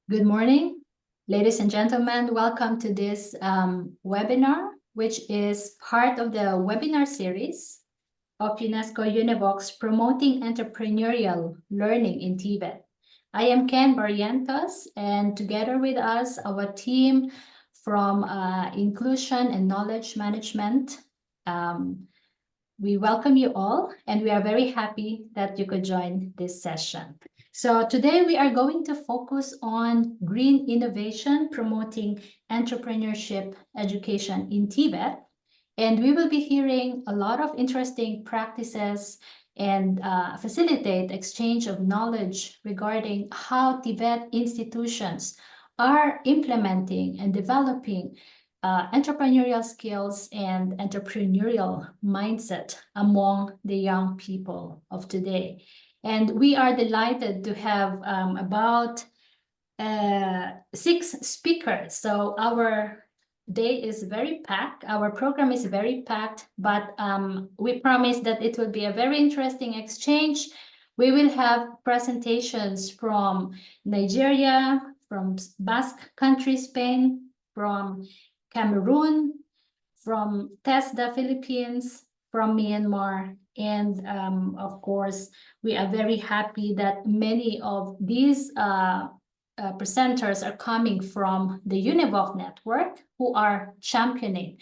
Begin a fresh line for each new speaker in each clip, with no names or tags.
Good morning, ladies and gentlemen. Welcome to this webinar, which is part of the webinar series of UNESCO-UNEVOC's Promoting Entrepreneurial Learning in TVET. I am Ken Barrientos, and together with us, our team from Inclusion and Knowledge Management. We welcome you all, and we are very happy that you could join this session. So today we are going to focus on green innovation, promoting entrepreneurship education in TVET. And we will be hearing a lot of interesting practices and facilitate exchange of knowledge regarding how TVET institutions are implementing and developing entrepreneurial skills and entrepreneurial mindset among the young people of today. And we are delighted to have about 6 speakers. So our day is very packed. Our program is very packed, but we promise that it will be a very interesting exchange. We will have presentations from Nigeria, from Basque Country, Spain, from Cameroon, from TESDA, Philippines, from Myanmar. And of course, we are very happy that many of these presenters are coming from the UNEVOC network, who are championing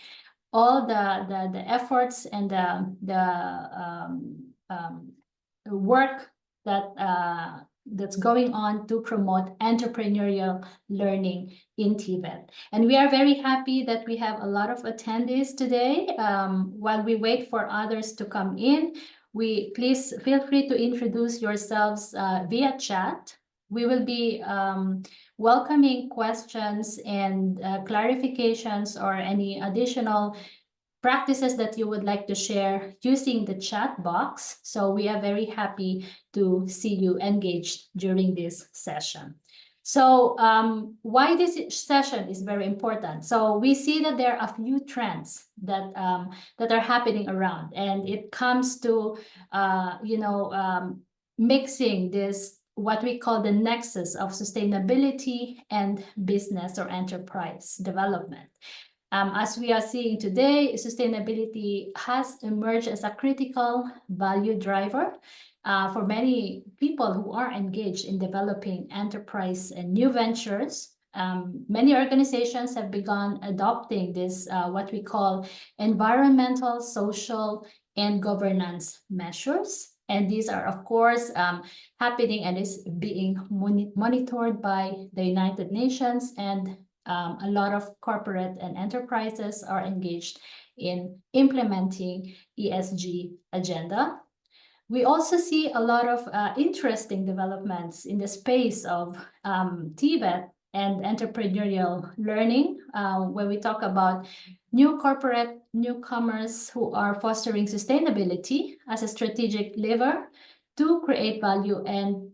all the efforts and the work that that's going on to promote entrepreneurial learning in TVET. And we are very happy that we have a lot of attendees today. While we wait for others to come in, please feel free to introduce yourselves via chat. We will be welcoming questions and clarifications or any additional practices that you would like to share using the chat box. So we are very happy to see you engaged during this session. So why this session is very important. So we see that there are a few trends that that are happening around, and it comes to mixing this, what we call the nexus of sustainability and business or enterprise development. As we are seeing today, sustainability has emerged as a critical value driver for many people who are engaged in developing enterprise and new ventures. Many organizations have begun adopting this, what we call environmental, social, and governance measures. And these are, of course, happening and is being monitored by the United Nations, and a lot of corporate and enterprises are engaged in implementing ESG agenda. We also see a lot of interesting developments in the space of TVET and entrepreneurial learning, when we talk about new corporate newcomers who are fostering sustainability as a strategic lever to create value, and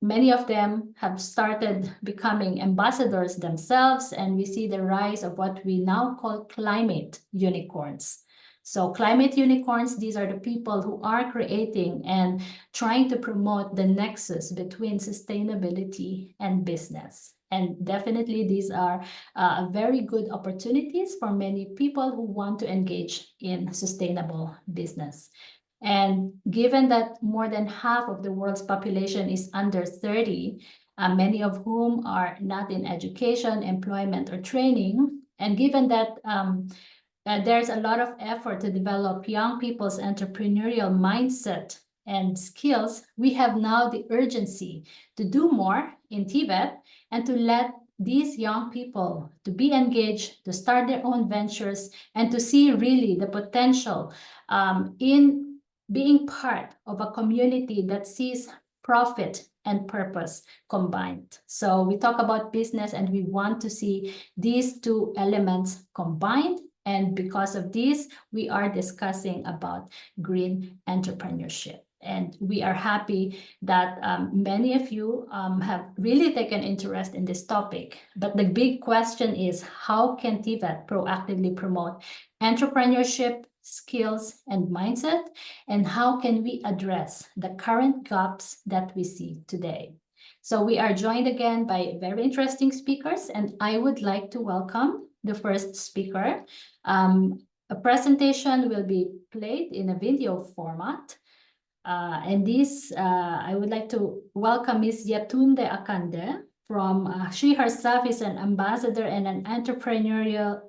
many of them have started becoming ambassadors themselves, and we see the rise of what we now call climate unicorns. So climate unicorns, these are the people who are creating and trying to promote the nexus between sustainability and business. And definitely these are very good opportunities for many people who want to engage in sustainable business. And given that more than half of the world's population is under 30, many of whom are not in education, employment, or training, and given that there's a lot of effort to develop young people's entrepreneurial mindset and skills, we have now the urgency to do more in TVET and to let these young people to be engaged, to start their own ventures, and to see really the potential in being part of a community that sees profit and purpose combined. So we talk about business, and we want to see these two elements combined. And because of this, we are discussing about green entrepreneurship. And we are happy that many of you have really taken interest in this topic. But the big question is, how can TVET proactively promote entrepreneurship, skills, and mindset? And how can we address the current gaps that we see today? So we are joined again by very interesting speakers, and I would like to welcome the first speaker. A presentation will be played in a video format. I would like to welcome Ms. Yetunde Akande she herself is an ambassador and an entrepreneur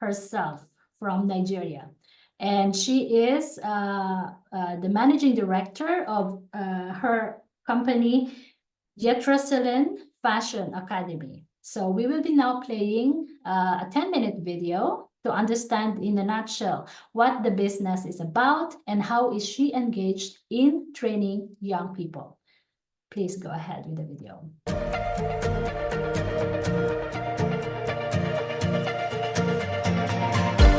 herself from Nigeria. And she is the managing director of her company, Yetroseland Fashion Academy. So we will be now playing a 10-minute video to understand in a nutshell what the business is about and how is she engaged in training young people. Please go ahead with the video.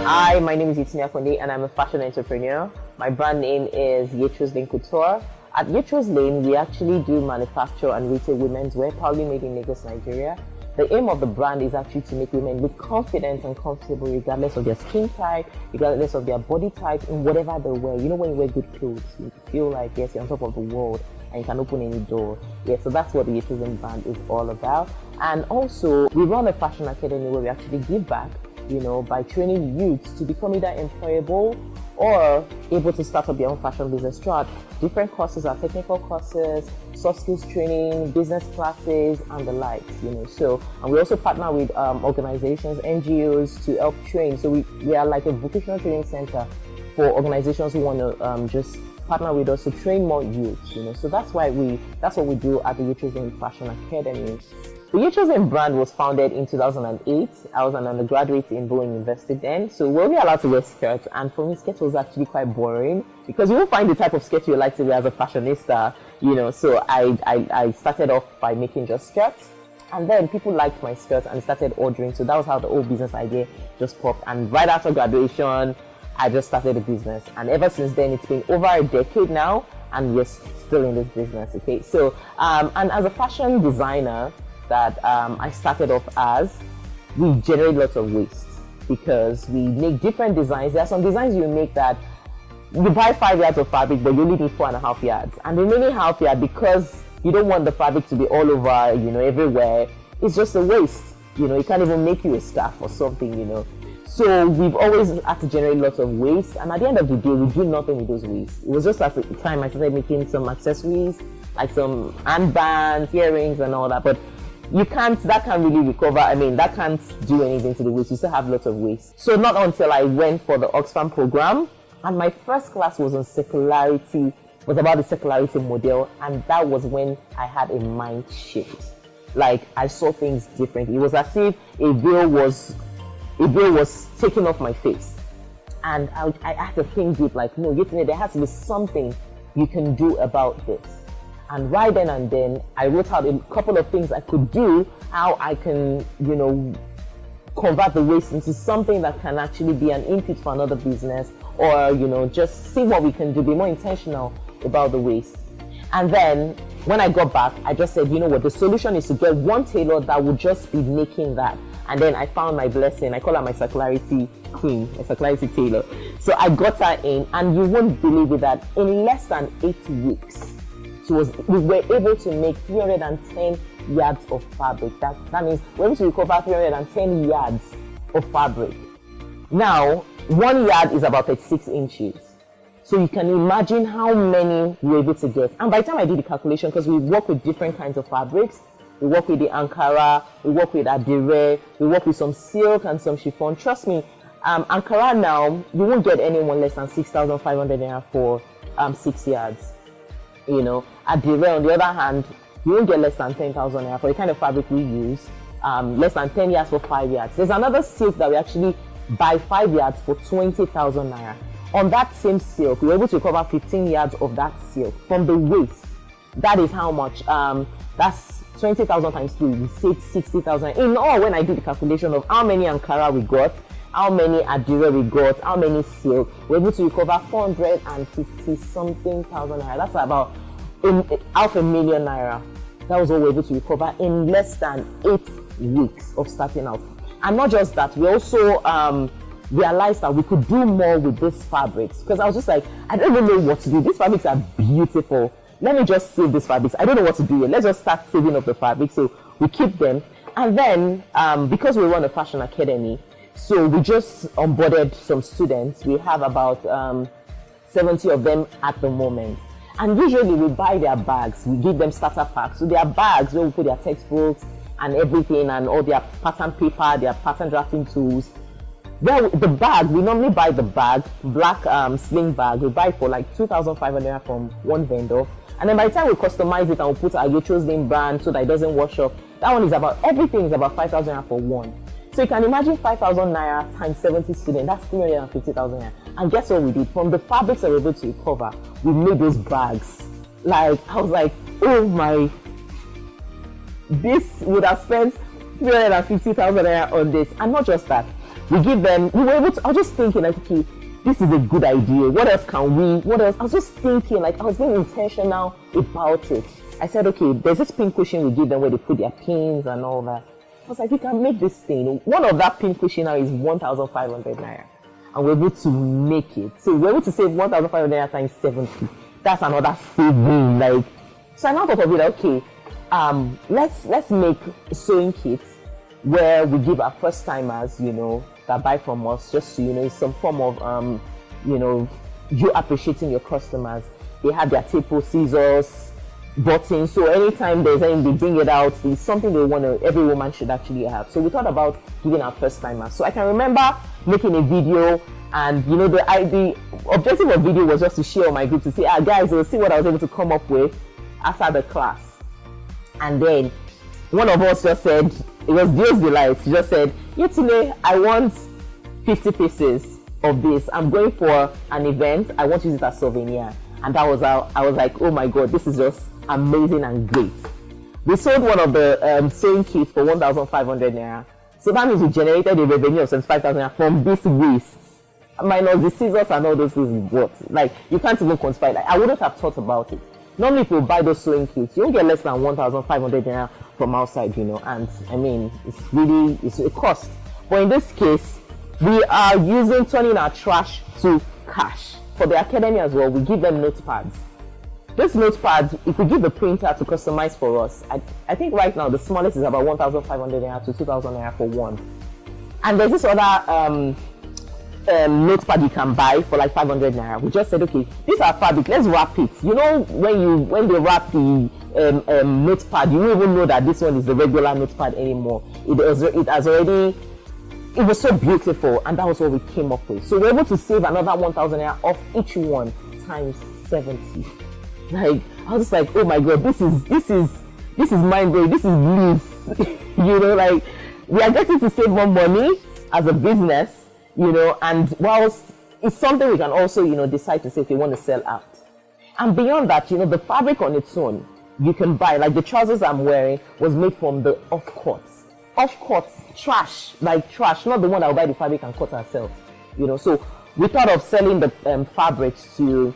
Hi, my name is Yetunde Akande and I'm a fashion entrepreneur. My brand name is Yetroseland Couture. At Yetroseland, we actually do manufacture and retail women's wear, proudly made in Lagos, Nigeria. The aim of the brand is actually to make women look confident and comfortable regardless of their skin type, regardless of their body type, in whatever they wear. You know, when you wear good clothes, you feel like, yes, you're on top of the world and you can open any door. Yeah, so that's what the Yetroseland brand is all about. And also, we run a fashion academy where we actually give back, you know, by training youths to become either employable or able to start up their own fashion business throughout different courses, our technical courses, soft skills training, business classes, and the likes, you know. So, and we also partner with organizations, NGOs to help train. So we are like a vocational training center for organizations who want to just partner with us to train more youths, you know. So that's what we do at the Yetroseland Fashion Academy. The Yetroseland brand was founded in 2008. I was an undergraduate in Bowen University then, so we're only allowed to wear skirts, and for me, skirts was actually quite boring because you won't find the type of skirt you like to wear as a fashionista, you know. So I started off by making just skirts, and then people liked my skirts and started ordering. So that was how the whole business idea just popped. And right after graduation, I just started a business, and ever since then, it's been over a decade now, and we're still in this business. Okay, so and as a fashion designer that I started off as, we generate lots of waste because we make different designs. There are some designs you make that you buy 5 yards of fabric, but you only need 4.5 yards. And the remaining half yard, because you don't want the fabric to be all over, you know, everywhere, it's just a waste. You know, it can't even make you a scarf or something, you know. So we've always had to generate lots of waste. And at the end of the day, we do nothing with those wastes. It was just at the time I started making some accessories, like some handbands, earrings, and all that. But that can't really recover. I mean, that can't do anything to the waste. You still have lots of waste. So not until I went for the Oxfam program, and my first class was on circularity, was about the circularity model, and that was when I had a mind shift. Like, I saw things differently. It was as if a veil was taken off my face. And I had to think deep, like, no, there has to be something you can do about this. And right then and then, I wrote out a couple of things I could do, how I can, you know, convert the waste into something that can actually be an input for another business, or, you know, just see what we can do, be more intentional about the waste. And then when I got back, I just said, you know what, the solution is to get one tailor that would just be making that. And then I found my blessing. I call her my circularity queen, my circularity tailor. So I got her in, and you won't believe it that in less than 8 weeks, we were able to make 310 yards of fabric. That means we're able to recover 310 yards of fabric. Now, 1 yard is about 36 inches. So you can imagine how many we were able to get. And by the time I did the calculation, because we work with different kinds of fabrics, we work with the Ankara, we work with Adire, we work with some silk and some chiffon. Trust me, Ankara now, you won't get anyone less than 6,500 naira for 6 yards. You know, Adire, on the other hand, you won't get less than 10,000 naira for the kind of fabric we use, less than 10 yards for 5 yards. There's another silk that we actually buy 5 yards for 20,000 naira. On that same silk, we were able to recover 15 yards of that silk from the waste. That is how much, that's 20,000 times 3, we saved 60,000. In all, when I did the calculation of how many Ankara we got, how many Adire we got, how many silk, we're able to recover 450 something thousand naira. That's about $500,000 naira. That was what we were able to recover in less than 8 weeks of starting out. And not just that, we also realized that we could do more with these fabrics, because I was just like, I don't even know what to do. These fabrics are beautiful. let me just save these fabrics. I don't know what to do yet. Let's just start saving up the fabrics. So we keep them. And then, because we run a fashion academy, so we just onboarded some students. We have about 70 of them at the moment. And usually we buy their bags. We give them starter packs. So their bags where we put their textbooks and everything and all their pattern paper, their pattern drafting tools. Well, the bag, we normally buy the bag, black sling bag. We buy for like 2,500 from one vendor. And then by the time we customize it and we put our Yetroseland brand so that it doesn't wash up, that one is about, everything is about 5,000 for one. So you can imagine 5,000 naira times 70 students, that's 350,000 naira. And guess what we did? From the fabrics that we were able to recover, we made those bags. Like, I was like, oh my, this would have spent 350,000 naira on this. And not just that, we give them, we were able to, I was just thinking like, okay, this is a good idea. What else can we, what else? I was just thinking, like, I was being intentional about it. I said, okay, there's this pin cushion we give them where they put their pins and all that. I was like, we can make this thing. One of that pin cushion now is 1,500 naira. And we're able to make it. So we're able to save 1,500 naira times 70. That's another saving. Like, so I now thought of it, okay, let's make sewing kits where we give our first timers, you know, that buy from us, just to, you know, some form of, you know, you appreciating your customers. They have their tape, scissors, buttons. So anytime there's anything, they bring it out. It's something they want to, every woman should actually have. So we thought about giving our first timers. So I can remember making a video, and you know, the objective of video was just to share on my group to say, guys, you'll see what I was able to come up with after the class. And then one of us just said, it was Dio's delight. She just said, Yetunde, I want 50 pieces of this. I'm going for an event. I want to use it as souvenir. And that was how I was like, oh my God, this is just amazing and great. We sold one of the sewing kits for 1,500 naira. So that means we generated a revenue of 75,000 naira from this waste. Minus the scissors and all those things. What? Like, you can't even quantify. Like, I wouldn't have thought about it. Normally, if you buy those sewing kits, you don't get less than 1,500 naira from outside, you know. And I mean, it's a cost. But in this case, we are turning our trash to cash. For the academy as well, we give them notepads. This notepad, if we give the printer to customize for us, I think right now the smallest is about 1,500 naira to 2,000 naira for one. And there's this other notepad you can buy for like 500 naira. We just said, okay, these are fabric, let's wrap it. You know, when they wrap the notepad, you won't even know that this one is the regular notepad anymore. It was so beautiful, and that was what we came up with. So we're able to save another 1,000 naira off each one times 70. Like, I was just like, oh my God, this is mind blowing, this is bliss. You know, like, we are getting to save more money as a business, you know, and whilst it's something we can also, you know, decide to say if we want to sell out. And beyond that, you know, the fabric on its own, you can buy, like the trousers I'm wearing was made from the off-cuts, trash, not the one that will buy the fabric and cut ourselves, you know. So we thought of selling the fabrics to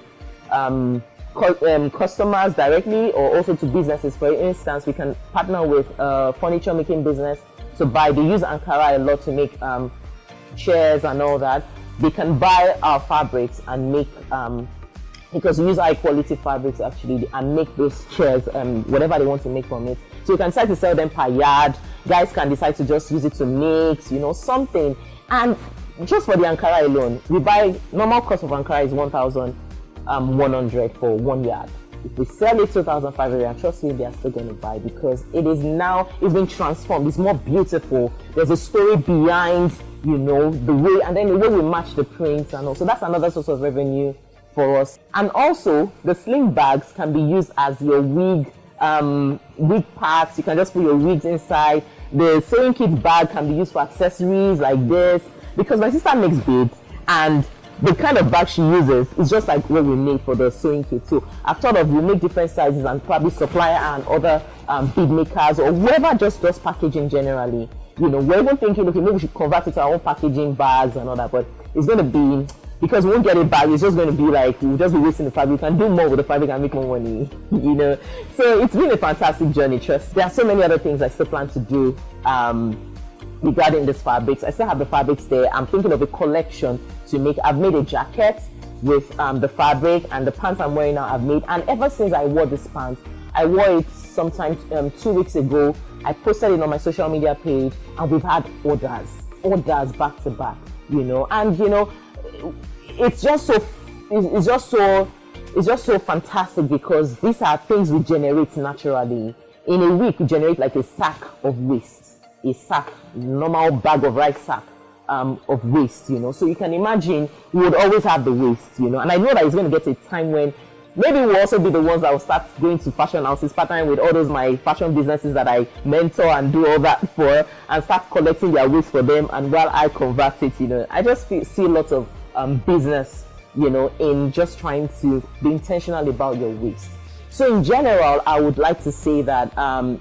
customers directly, or also to businesses. For instance, we can partner with furniture making business to buy. They use Ankara a lot to make chairs and all that. They can buy our fabrics and make because we use high quality fabrics actually, and make those chairs whatever they want to make from it. So you can decide to sell them per yard. Guys can decide to just use it to mix, you know, something. And just for the Ankara alone, we buy, normal cost of Ankara is 1,100 for 1 yard. If we sell it 2,500, trust me, they are still going to buy, because it is now, it's been transformed. It's more beautiful. There's a story behind, you know, the way, and then the way we match the prints and all. So that's another source of revenue for us. And also, the sling bags can be used as your wig packs. You can just put your wigs inside. The sewing kit bag can be used for accessories like this, because my sister makes beads, and the kind of bag she uses is just like what we made for the sewing kit. So I've thought of, we make different sizes and probably supplier and other bead makers or whoever just does packaging generally. You know, we're even thinking, okay, maybe we should convert it to our own packaging bags and all that, but it's going to be, because we won't get it back, it's just going to be like, we'll just be wasting the fabric. We can do more with the fabric and make more money, you know. So it's been a fantastic journey, trust. There are so many other things I still plan to do regarding these fabrics. I still have the fabrics there. I'm thinking of a collection to make. I've made a jacket with the fabric, and the pants I'm wearing now I've made. And ever since I wore this pants, I wore it sometime 2 weeks ago. I posted it on my social media page, and we've had orders back to back, you know. And you know, it's just so fantastic, because these are things we generate naturally. In a week, we generate like a sack of waste, normal bag of rice sack of waste, you know. So you can imagine we would always have the waste, you know. And I know that it's going to get a time when maybe we'll also be the ones that will start going to fashion houses, partnering with all those my fashion businesses that I mentor and do all that for, and start collecting their waste for them. And while I convert it, you know, I just see lots of business, you know, in just trying to be intentional about your waste. So in general, I would like to say that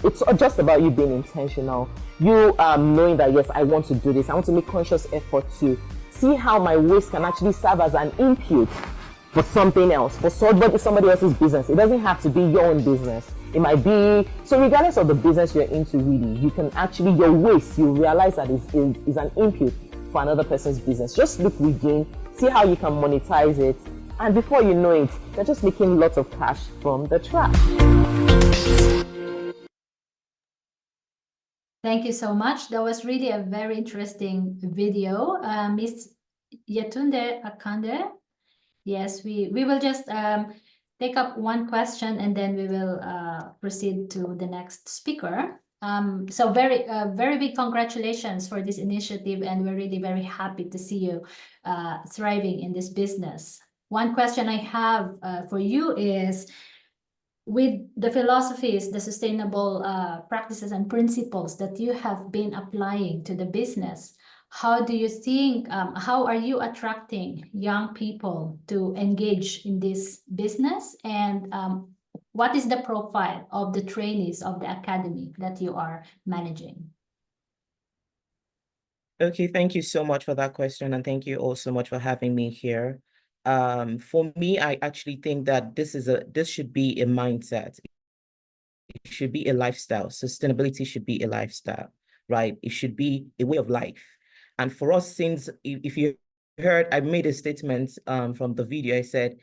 it's just about you being intentional. You knowing that, yes, I want to do this. I want to make conscious effort to see how my waste can actually serve as an input for something else, for somebody else's business. It doesn't have to be your own business. It might be, so regardless of the business you're into, really, you can actually, your waste, you realize that is an input for another person's business. Just look within, see how you can monetize it, and before you know it, you're just making lots of cash from the trash.
Thank you so much. That was really a very interesting video. Miss Yetunde Akande. Yes, we will just take up one question, and then we will proceed to the next speaker. So very big congratulations for this initiative, and we're really very happy to see you thriving in this business. One question I have for you is, with the philosophies, the sustainable practices and principles that you have been applying to the business, how do you think, how are you attracting young people to engage in this business? And what is the profile of the trainees of the academy that you are managing?
Okay, thank you so much for that question. And thank you all so much for having me here. For me, I actually think that this should be a mindset. It should be a lifestyle. Sustainability should be a lifestyle, right? It should be a way of life. And for us, since if you heard, I made a statement from the video, I said,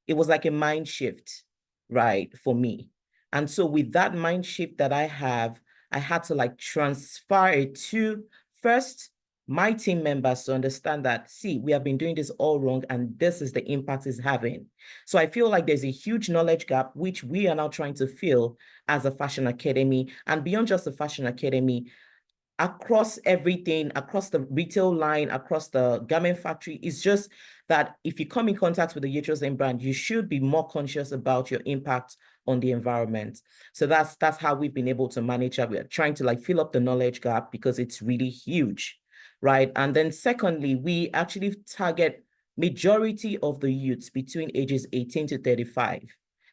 it was like a mind shift, right, for me. And so with that mind shift that I have, I had to like transfer it to first my team members to understand that, see, we have been doing this all wrong, and this is the impact it's having. So I feel like there's a huge knowledge gap, which we are now trying to fill as a fashion academy, and beyond just the fashion academy, across everything, across the retail line, across the garment factory. It's just that if you come in contact with the Yetroseland brand, you should be more conscious about your impact on the environment. So that's how we've been able to manage that. We're trying to like fill up the knowledge gap because it's really huge, right? And then secondly, we actually target majority of the youths between ages 18 to 35.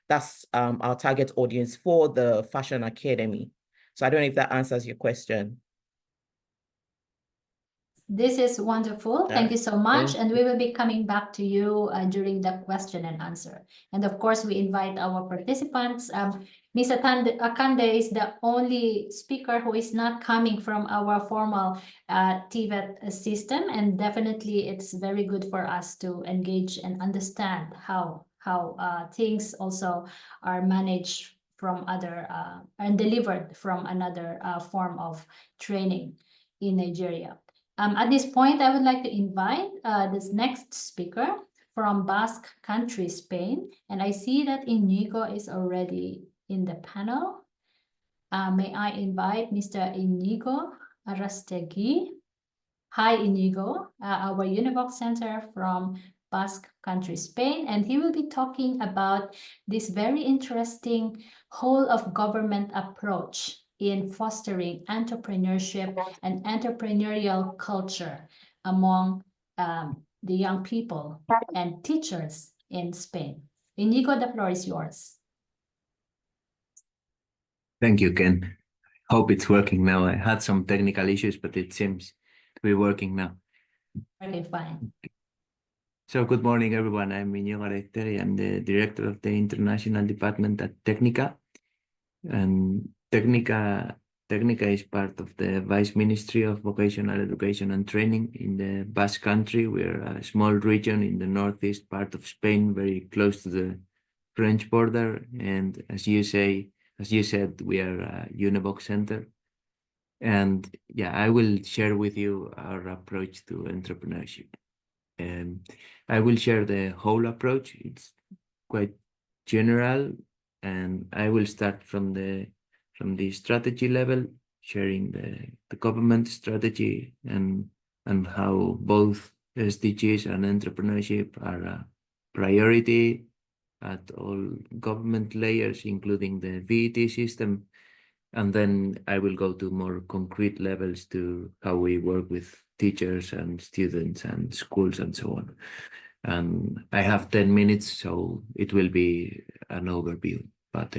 That's our target audience for the Fashion Academy. So I don't know if that answers your question.
This is wonderful. Thank you so much. And we will be coming back to you during the question and answer. And of course, we invite our participants. Ms. Akande is the only speaker who is not coming from our formal TVET system. And definitely, it's very good for us to engage and understand how things also are managed from other and delivered from another form of training in Nigeria. At this point, I would like to invite this next speaker from Basque Country, Spain. And I see that Iñigo is already in the panel. May I invite Mr. Iñigo Araiztegui. Hi, Iñigo, our UNEVOC Center from Basque Country, Spain. And he will be talking about this very interesting whole of government approach in fostering entrepreneurship and entrepreneurial culture among the young people and teachers in Spain. Iñigo, the floor is yours.
Thank you, Ken. Hope it's working now. I had some technical issues, but it seems to be working now.
Okay, fine.
So good morning, everyone. I'm Iñigo Araiztegui. I'm the director of the International Department at Technica. And Technica Technica is part of the Vice Ministry of Vocational Education and Training in the Basque Country. We're a small region in the northeast part of Spain, very close to the French border. And as you said, we are a UNEVOC center. And yeah, I will share with you our approach to entrepreneurship. I will share the whole approach. It's quite general, and I will start from the strategy level, sharing the government strategy and how both SDGs and entrepreneurship are a priority at all government layers, including the VET system. And then I will go to more concrete levels to how we work with teachers and students and schools and so on. And I have 10 minutes, so it will be an overview. But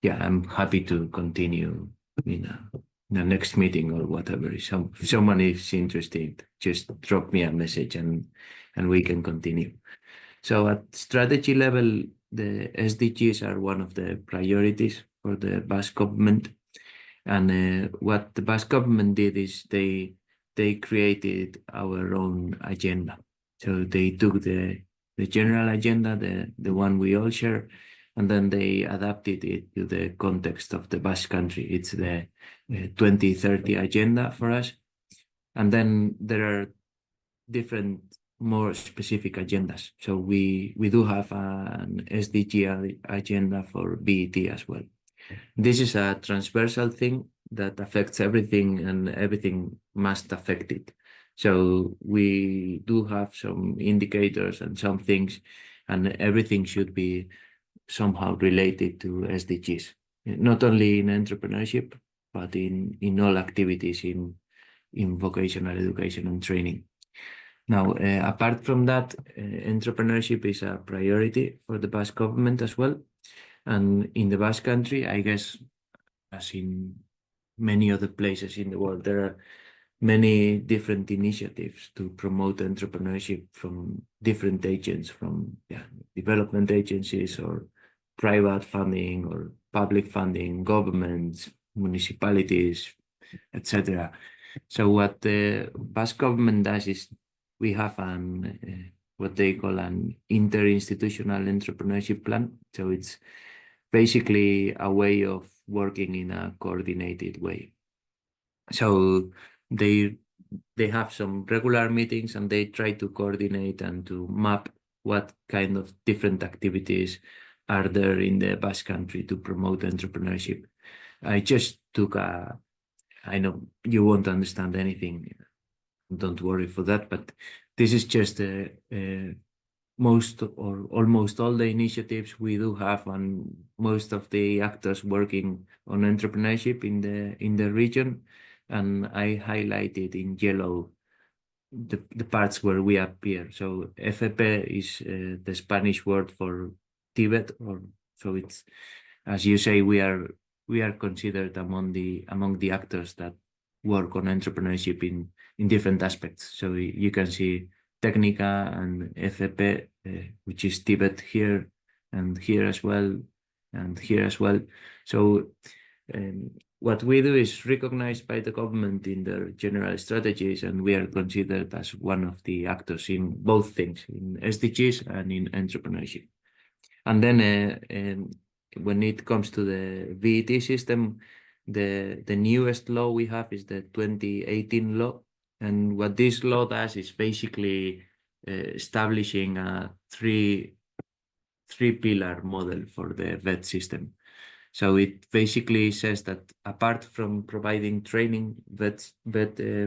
yeah, I'm happy to continue in the next meeting or whatever. If someone is interested, just drop me a message and we can continue. So at strategy level, the SDGs are one of the priorities for the Basque government. And what the Basque government did is they created our own agenda. So they took the general agenda, the one we all share, and then they adapted it to the context of the Basque country. It's the 2030 agenda for us. And then there are different more specific agendas. So we do have an SDG agenda for BET as well. This is a transversal thing that affects everything, and everything must affect it. So we do have some indicators and some things, and everything should be somehow related to SDGs, not only in entrepreneurship, but in all activities in vocational education and training. Now, apart from that, entrepreneurship is a priority for the Basque government as well. And in the Basque country, I guess, as in many other places in the world, there are many different initiatives to promote entrepreneurship from different agents, from development agencies or private funding or public funding, governments, municipalities, etc. So what the Basque government does is we have what they call an interinstitutional entrepreneurship plan. So it's basically a way of working in a coordinated way. So they have some regular meetings, and they try to coordinate and to map what kind of different activities are there in the Basque country to promote entrepreneurship. I just took I know you won't understand anything, don't worry for that, but this is just most or almost all the initiatives we do have, and most of the actors working on entrepreneurship in the region. And I highlighted in yellow the parts where we appear. So FEP is the Spanish word for TVET, or so it's, as you say, we are considered among the actors that work on entrepreneurship in different aspects. So you can see Technica and FEP, which is Tibet here and here as well, and here as well. So what we do is recognized by the government in their general strategies, and we are considered as one of the actors in both things, in SDGs and in entrepreneurship. And then when it comes to the VET system, the newest law we have is the 2018 law. And what this law does is basically establishing a three-pillar model for the VET system. So it basically says that apart from providing training, VET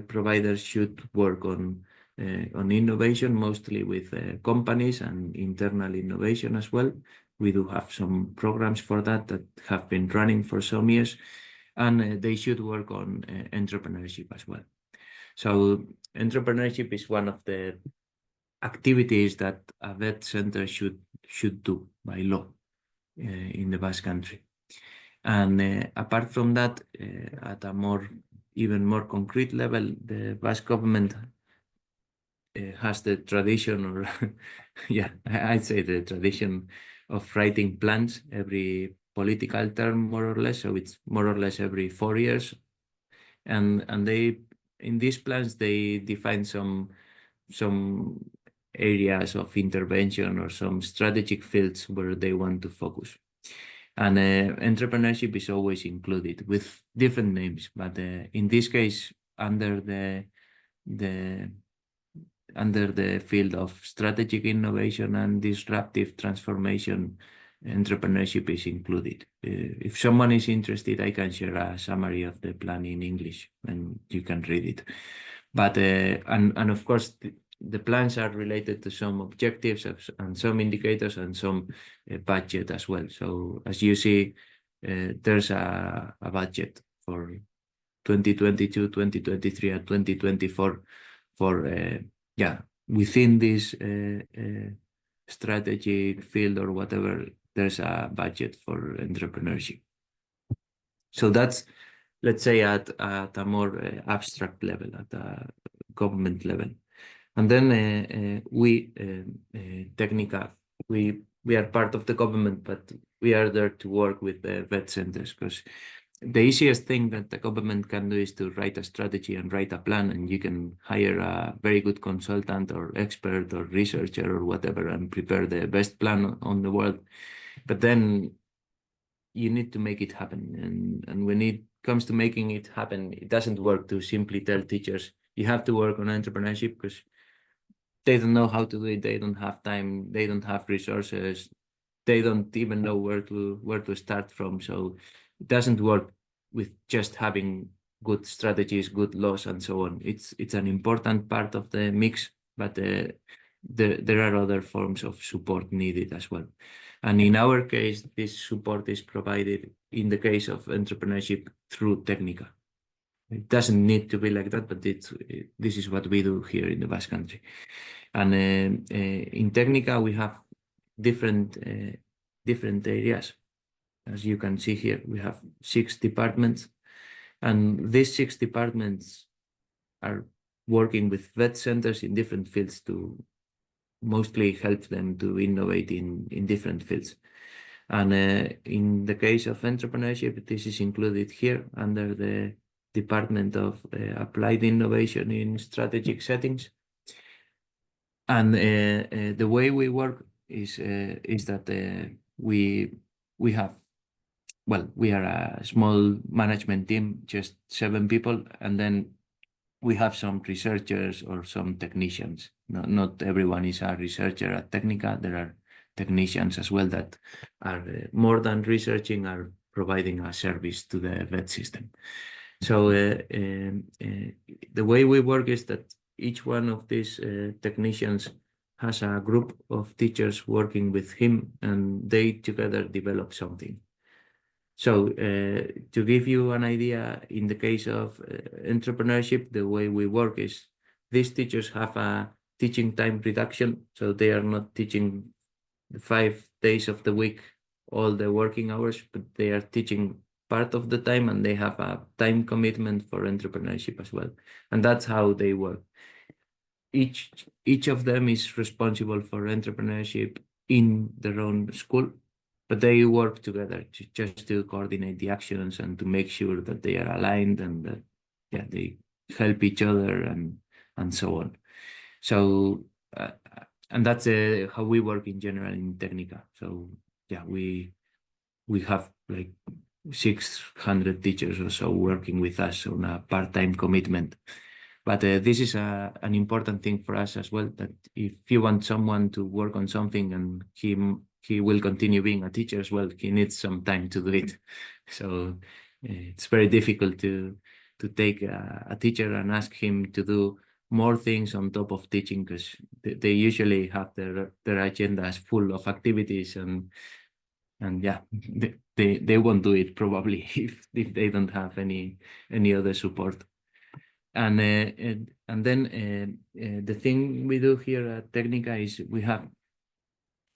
providers should work on innovation, mostly with companies, and internal innovation as well. We do have some programs for that have been running for some years, and they should work on entrepreneurship as well. So entrepreneurship is one of the activities that a VET center should do by law in the Basque country. And apart from that, at a even more concrete level, the Basque government has the tradition, or yeah, I'd say the tradition of writing plans every political term, more or less. So it's more or less every 4 years. And they, in these plans, they define some areas of intervention or some strategic fields where they want to focus. And entrepreneurship is always included with different names, but in this case, under the field of strategic innovation and disruptive transformation, entrepreneurship is included. If someone is interested, I can share a summary of the plan in English and you can read it. But and of course, the plans are related to some objectives and some indicators and some budget as well. So as you see, there's a budget for 2022, 2023, and 2024 for within this strategic field or whatever, there's a budget for entrepreneurship. So that's, let's say, at a more abstract level, at a government level. And then we, Technica, we are part of the government, but we are there to work with the VET centers, because the easiest thing that the government can do is to write a strategy and write a plan, and you can hire a very good consultant or expert or researcher or whatever and prepare the best plan on the world. But then you need to make it happen. And when it comes to making it happen, it doesn't work to simply tell teachers, you have to work on entrepreneurship, because they don't know how to do it. They don't have time. They don't have resources. They don't even know where to start from. So it doesn't work with just having good strategies, good laws, and so on. It's an important part of the mix, but there are other forms of support needed as well. And in our case, this support is provided in the case of entrepreneurship through Technica. It doesn't need to be like that, but this is what we do here in the Basque Country. And in Technica, we have different areas. As you can see here, we have 6 departments, and these 6 departments are working with VET centers in different fields to mostly help them to innovate in different fields. And in the case of entrepreneurship, this is included here under the Department of Applied Innovation in Strategic Settings. And the way we work is that we have, well, we are a small management team, just 7 people, and then we have some researchers or some technicians. Not everyone is a researcher at Technica. There are technicians as well that are more than researching, are providing a service to the VET system. So the way we work is that each one of these technicians has a group of teachers working with him, and they together develop something. So to give you an idea, in the case of entrepreneurship, the way we work is these teachers have a teaching time reduction. So they are not teaching 5 days of the week, all the working hours, but they are teaching part of the time, and they have a time commitment for entrepreneurship as well. And that's how they work. Each of them is responsible for entrepreneurship in their own school, but they work together just to coordinate the actions and to make sure that they are aligned and that they help each other and so on. So and that's how we work in general in Technica. So yeah, we have like 600 teachers or so working with us on a part-time commitment. But this is an important thing for us as well, that if you want someone to work on something and he will continue being a teacher as well, he needs some time to do it. So it's very difficult to take a teacher and ask him to do more things on top of teaching, because they usually have their agendas full of activities, and yeah, they won't do it probably if they don't have any other support. And then the thing we do here at Technica is we have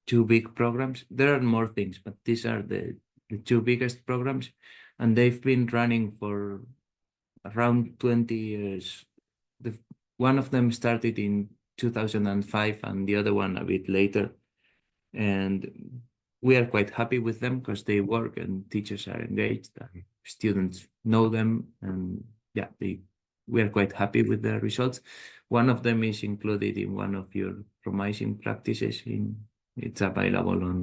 2 big programs. There are more things, but these are the 2 biggest programs, and they've been running for around 20 years. One of them started in 2005 and the other one a bit later. And we are quite happy with them because they work and teachers are engaged, and students know them, and yeah, we are quite happy with the results. One of them is included in one of your promising practices. It's available on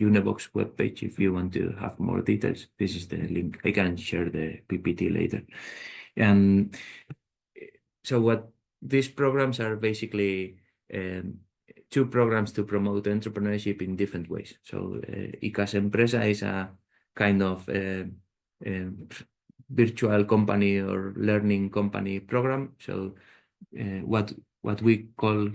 UNEVOC's webpage if you want to have more details. This is the link. I can share the PPT later. And so what these programs are basically 2 programs to promote entrepreneurship in different ways. So ICAS Empresa is a kind of virtual company or learning company program. So what we call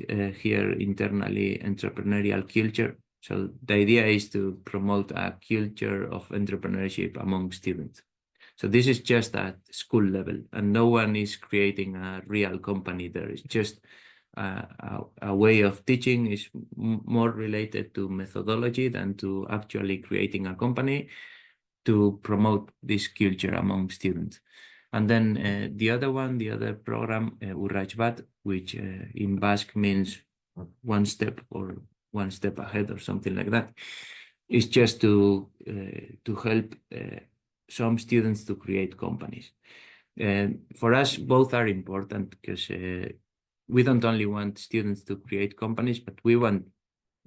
here internally entrepreneurial culture. So the idea is to promote a culture of entrepreneurship among students. So this is just at school level, and no one is creating a real company there. It's just a way of teaching, is more related to methodology than to actually creating a company to promote this culture among students. And then the other program, Urrats Bat, which in Basque means one step ahead or something like that, is just to help some students to create companies. For us, both are important because we don't only want students to create companies, but we want,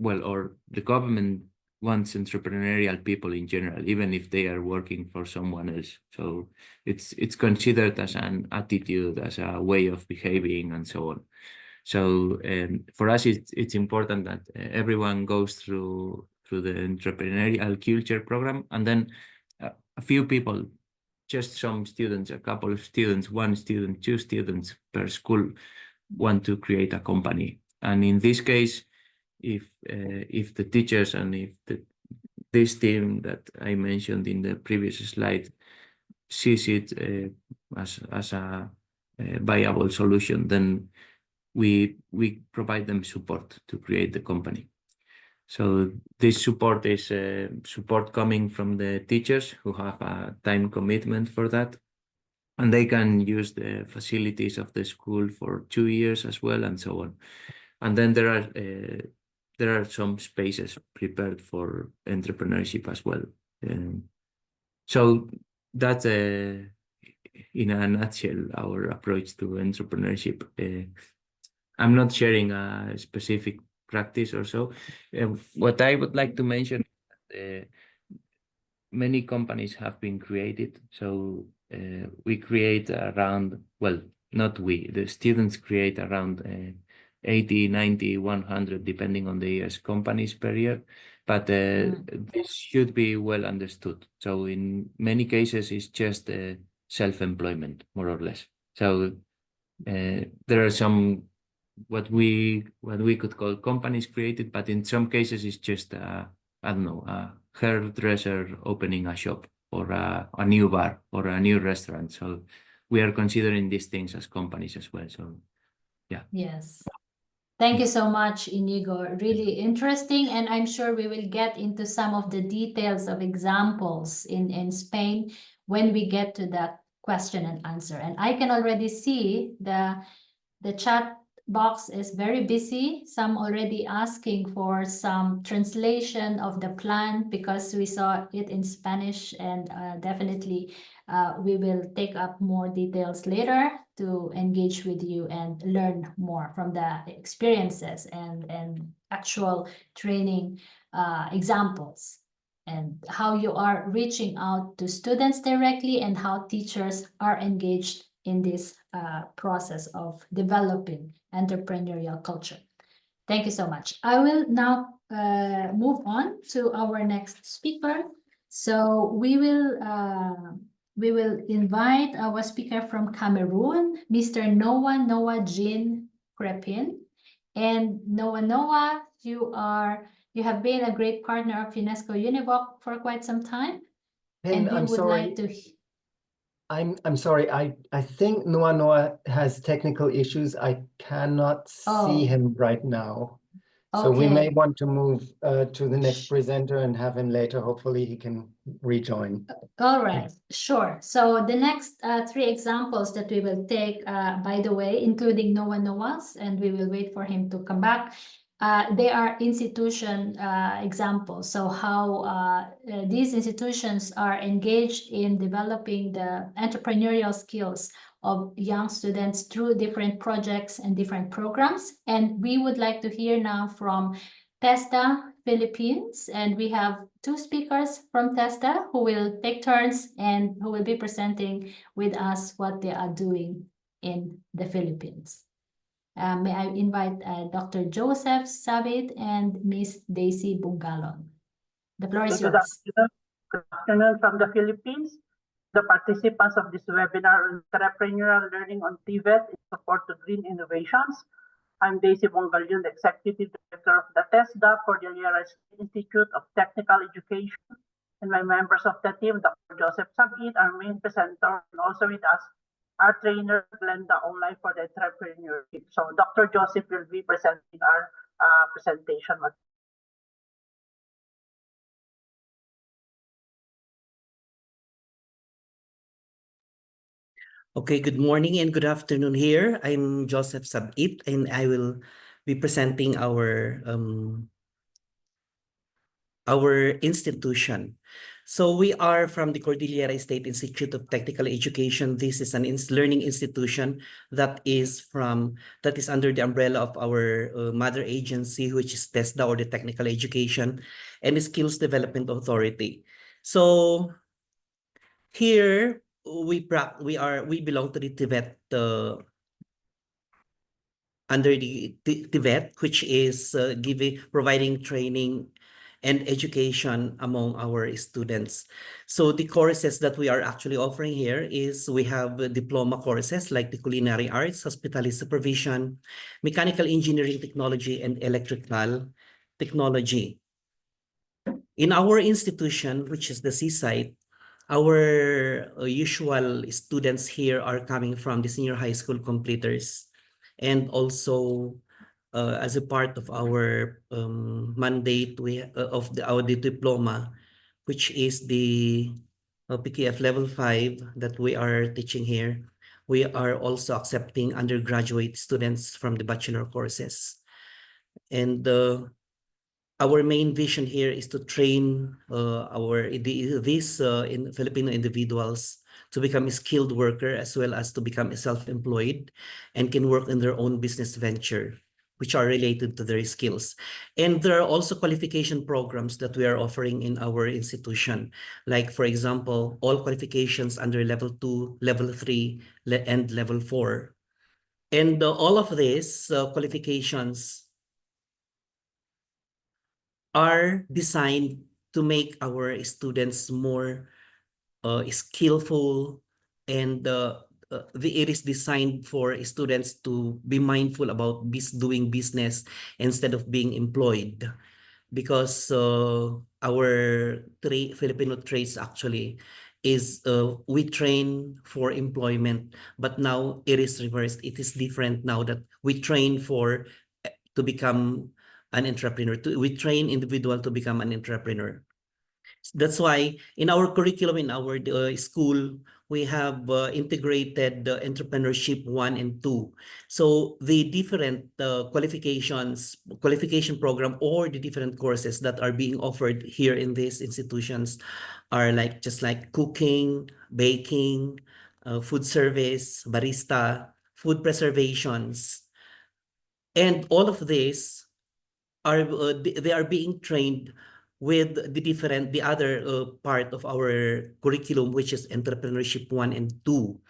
or the government wants entrepreneurial people in general, even if they are working for someone else. So it's considered as an attitude, as a way of behaving, and so on. So for us, it's important that everyone goes through the entrepreneurial culture program, and then a few people, just some students, a couple of students, 1 student, 2 students per school want to create a company. And in this case, if the teachers and if this team that I mentioned in the previous slide sees it as a viable solution, then we provide them support to create the company. So this support is support coming from the teachers who have a time commitment for that, and they can use the facilities of the school for 2 years as well, and so on. And then there are some spaces prepared for entrepreneurship as well. So that's in a nutshell our approach to entrepreneurship. I'm not sharing a specific practice or so. What I would like to mention is that many companies have been created. So we create around, not we, the students create around 80, 90, 100, depending on the year's companies per year. But this should be well understood. So in many cases, it's just self-employment, more or less. So there are some what we could call companies created, but in some cases it's just I don't know, a hairdresser opening a shop, or a new bar, or a new restaurant. So we are considering these things as companies as well. So yeah.
Yes. Thank you so much, Iñigo. Really interesting. And I'm sure we will get into some of the details of examples in Spain when we get to that question and answer. And I can already see the chat box is very busy. Some already asking for some translation of the plan because we saw it in Spanish, and definitely we will take up more details later to engage with you and learn more from the experiences and actual training examples, and how you are reaching out to students directly and how teachers are engaged in this process of developing entrepreneurial culture. Thank you so much. I will now move on to our next speaker. So we will invite our speaker from Cameroon, Mr. Noah Jean Crepin. And Noah, you have been a great partner of UNESCO-UNEVOC for quite some time. And we would like to...
I'm sorry. I think Noah has technical issues. I cannot see him right now. So we may want to move to the next presenter and have him later. Hopefully he can rejoin.
All right, sure. So the next 3 examples that we will take, by the way, including Noah's, and we will wait for him to come back, they are institution examples. So how these institutions are engaged in developing the entrepreneurial skills of young students through different projects and different programs. And we would like to hear now from TESDA Philippines. And we have two speakers from TESDA who will take turns and who will be presenting with us what they are doing in the Philippines. May I invite Dr. Joseph, Sabit, and Miss Daisy Bungalon. The floor is yours.
Good afternoon from the Philippines. The participants of this webinar on entrepreneurial learning on TVET in support to green innovations. I'm Daisy Bungalon, the Executive Director of the TESDA for the Araiztegui Institute of Technical Education, and my members of the team, Dr. Joseph Sabit, our main presenter, and also with us, our trainer, Glenda Online for the Entrepreneurship. So Dr. Joseph will be presenting our presentation.
Okay, good morning and good afternoon here. I'm Joseph Sabit, and I will be presenting our institution. So we are from the Cordillera State Institute of Technical Education. This is an learning institution that is under the umbrella of our mother agency, which is TESDA, or the Technical Education and Skills Development Authority. So here we belong to the TVET, under the TVET, which is providing training and education among our students. So the courses that we are actually offering here is we have diploma courses like the culinary arts, hospitality supervision, mechanical engineering technology, and electrical technology. In our institution, which is the Seaside, our usual students here are coming from the senior high school completers, and also as a part of our mandate of our diploma, which is the PKF level 5 that we are teaching here. We are also accepting undergraduate students from the bachelor courses. And our main vision here is to train these Filipino individuals to become a skilled worker, as well as to become self-employed and can work in their own business venture, which are related to their skills. And there are also qualification programs that we are offering in our institution. Like, for example, all qualifications under level 2, level 3, and level 4. And all of these qualifications are designed to make our students more skillful, and it is designed for students to be mindful about doing business instead of being employed, because our Filipino traits actually is we train for employment, but now it is reversed. It is different now that we train to become an entrepreneur. We train individual to become an entrepreneur. That's why in our curriculum, in our school, we have integrated the entrepreneurship 1 and 2. So the different qualification program, or the different courses that are being offered here in these institutions are just like cooking, baking, food service, barista, food preservations. And all of these they are being trained with the other part of our curriculum, which is entrepreneurship 1 and 2.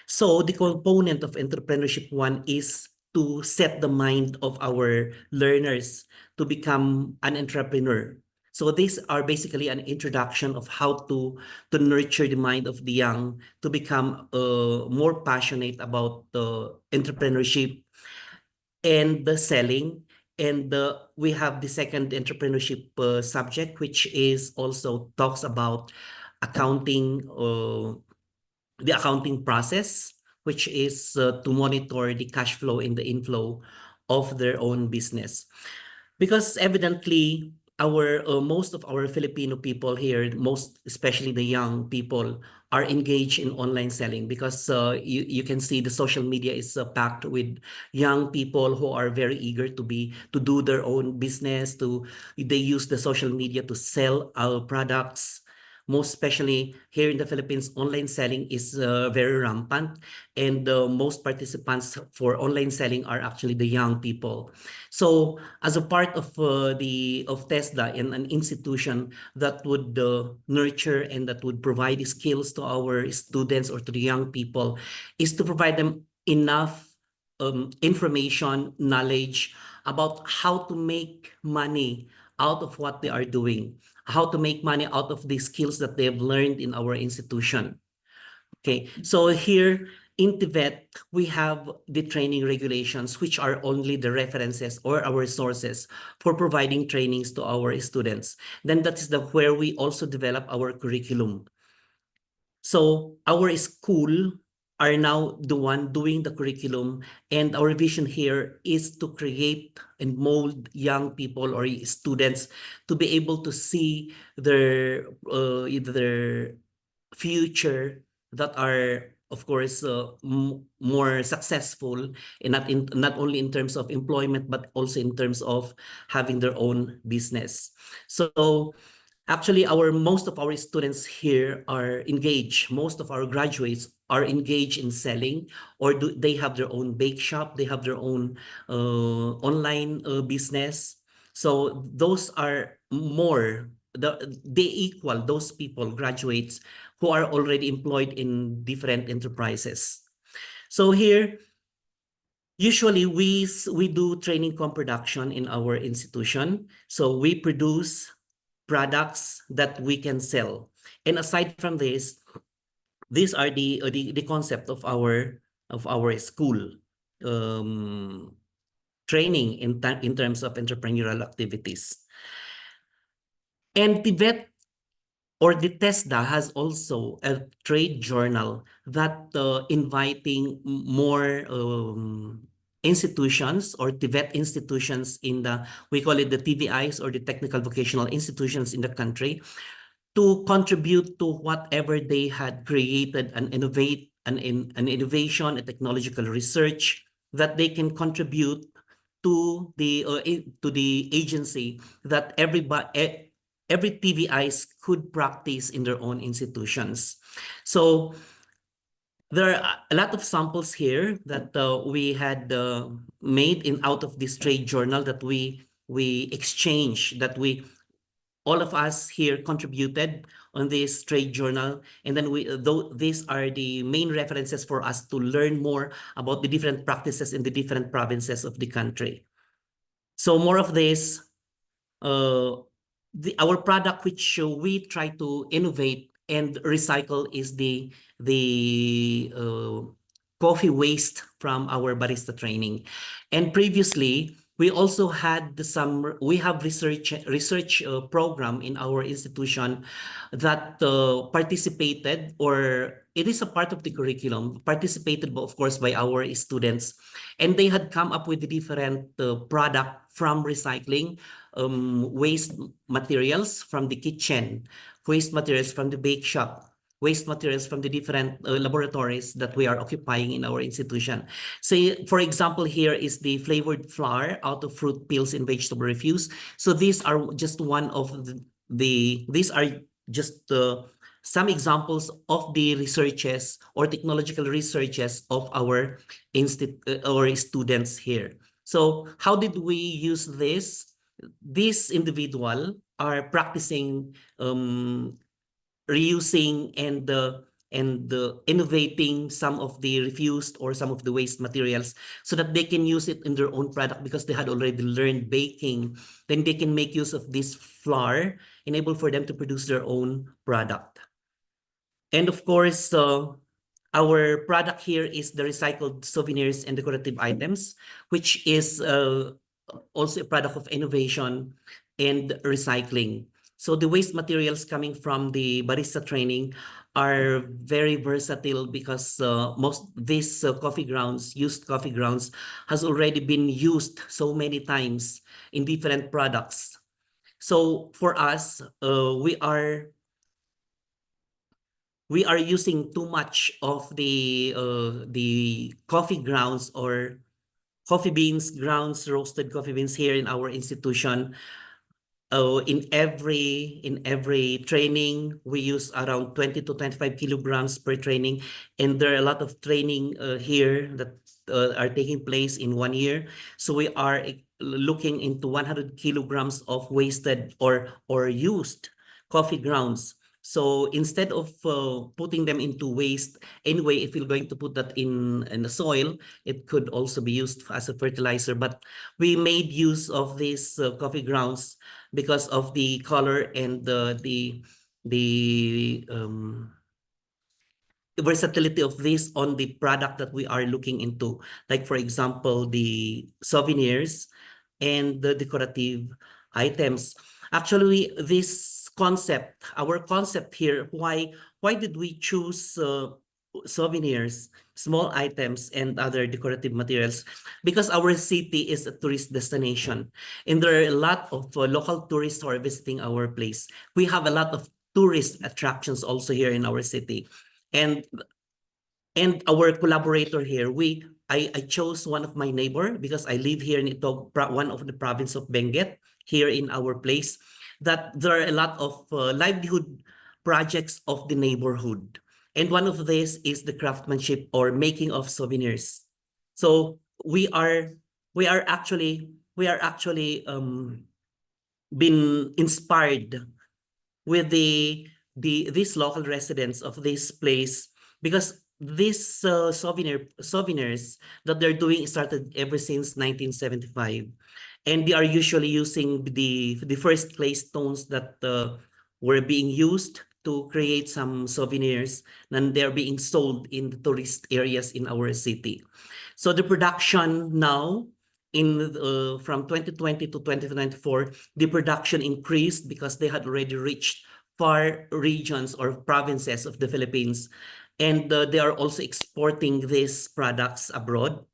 So the component of entrepreneurship 1 is to set the mind of our learners to become an entrepreneur. So these are basically an introduction of how to nurture the mind of the young to become more passionate about entrepreneurship and the selling. And we have the second entrepreneurship subject, which is also talks about accounting, the accounting process, which is to monitor the cash flow and the inflow of their own business. Because evidently, most of our Filipino people here, most especially the young people, are engaged in online selling, because you can see the social media is packed with young people who are very eager to do their own business. They use the social media to sell our products. Most especially here in the Philippines, online selling is very rampant, and most participants for online selling are actually the young people. So, as a part of TESDA, in an institution that would nurture and that would provide skills to our students or to the young people, is to provide them enough information, knowledge about how to make money out of what they are doing, how to make money out of the skills that they have learned in our institution. Okay, so here in TVET, we have the training regulations, which are only the references or our sources for providing trainings to our students. Then that is where we also develop our curriculum. So our school are now the one doing the curriculum, and our vision here is to create and mold young people or students to be able to see their future that are, of course, more successful, and not only in terms of employment, but also in terms of having their own business. So actually, most of our students here are engaged. Most of our graduates are engaged in selling, or they have their own bake shop, they have their own online business. So those are more, they equal those people, graduates, who are already employed in different enterprises. So here, usually we do training co-production in our institution. So we produce products that we can sell. And aside from this, these are the concept of our school training in terms of entrepreneurial activities. And TVET or the TESDA has also a trade journal that inviting more institutions or TVET institutions in we call it the TVIs or the technical vocational institutions in the country, to contribute to whatever they had created and innovate an innovation, a technological research that they can contribute to the agency that every TVIs could practice in their own institutions. So there are a lot of samples here that we had made out of this trade journal that we exchange, that all of us here contributed on this trade journal. And then these are the main references for us to learn more about the different practices in the different provinces of the country. So more of this, our product, which we try to innovate and recycle, is the coffee waste from our barista training. And previously, we also had we have research program in our institution that participated, or it is a part of the curriculum, participated, of course, by our students. And they had come up with a different product from recycling, waste materials from the kitchen, waste materials from the bake shop, waste materials from the different laboratories that we are occupying in our institution. Say, for example, here is the flavored flour out of fruit peels and vegetable refuse. So these are just one of these are just some examples of the researches or technological researches of our students here. So how did we use this? These individuals are practicing reusing and innovating some of the refused or some of the waste materials so that they can use it in their own product, because they had already learned baking. Then they can make use of this flour, enable for them to produce their own product. And of course, our product here is the recycled souvenirs and decorative items, which is also a product of innovation and recycling. So the waste materials coming from the barista training are very versatile, because most these coffee grounds, used coffee grounds, has already been used so many times in different products. So for us, we are we are using too much of the coffee grounds or coffee beans, grounds, roasted coffee beans here in our institution. In every training, we use around 20 to 25 kilograms per training. And there are a lot of training here that are taking place in 1 year. So we are looking into 100 kilograms of wasted or used coffee grounds. So instead of putting them into waste, anyway, if you're going to put that in the soil, it could also be used as a fertilizer. But we made use of these coffee grounds because of the color and the versatility of this on the product that we are looking into. Like, for example, the souvenirs and the decorative items. Actually, this concept, our concept here, why did we choose souvenirs, small items, and other decorative materials? Because our city is a tourist destination, and there are a lot of local tourists who are visiting our place. We have a lot of tourist attractions also here in our city. And our collaborator here, I chose one of my neighbor because I live here in Itog, one of the province of Benguet, here in our place, that there are a lot of livelihood projects of the neighborhood. And one of these is the craftsmanship or making of souvenirs. So we are actually been inspired with these local residents of this place, because these souvenirs that they're doing started ever since 1975, and they are usually using the first clay stones that were being used to create some souvenirs, and they're being sold in the tourist areas in our city. So the production now, from 2020 to 2024, the production increased because they had already reached far regions or provinces of the Philippines, and they are also exporting these products abroad.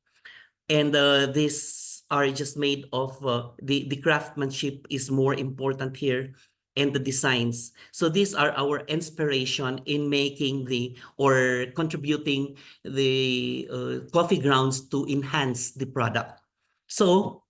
And these are just made of the craftsmanship is more important here, and the designs. So these are our inspiration in making or contributing the coffee grounds to enhance the product. So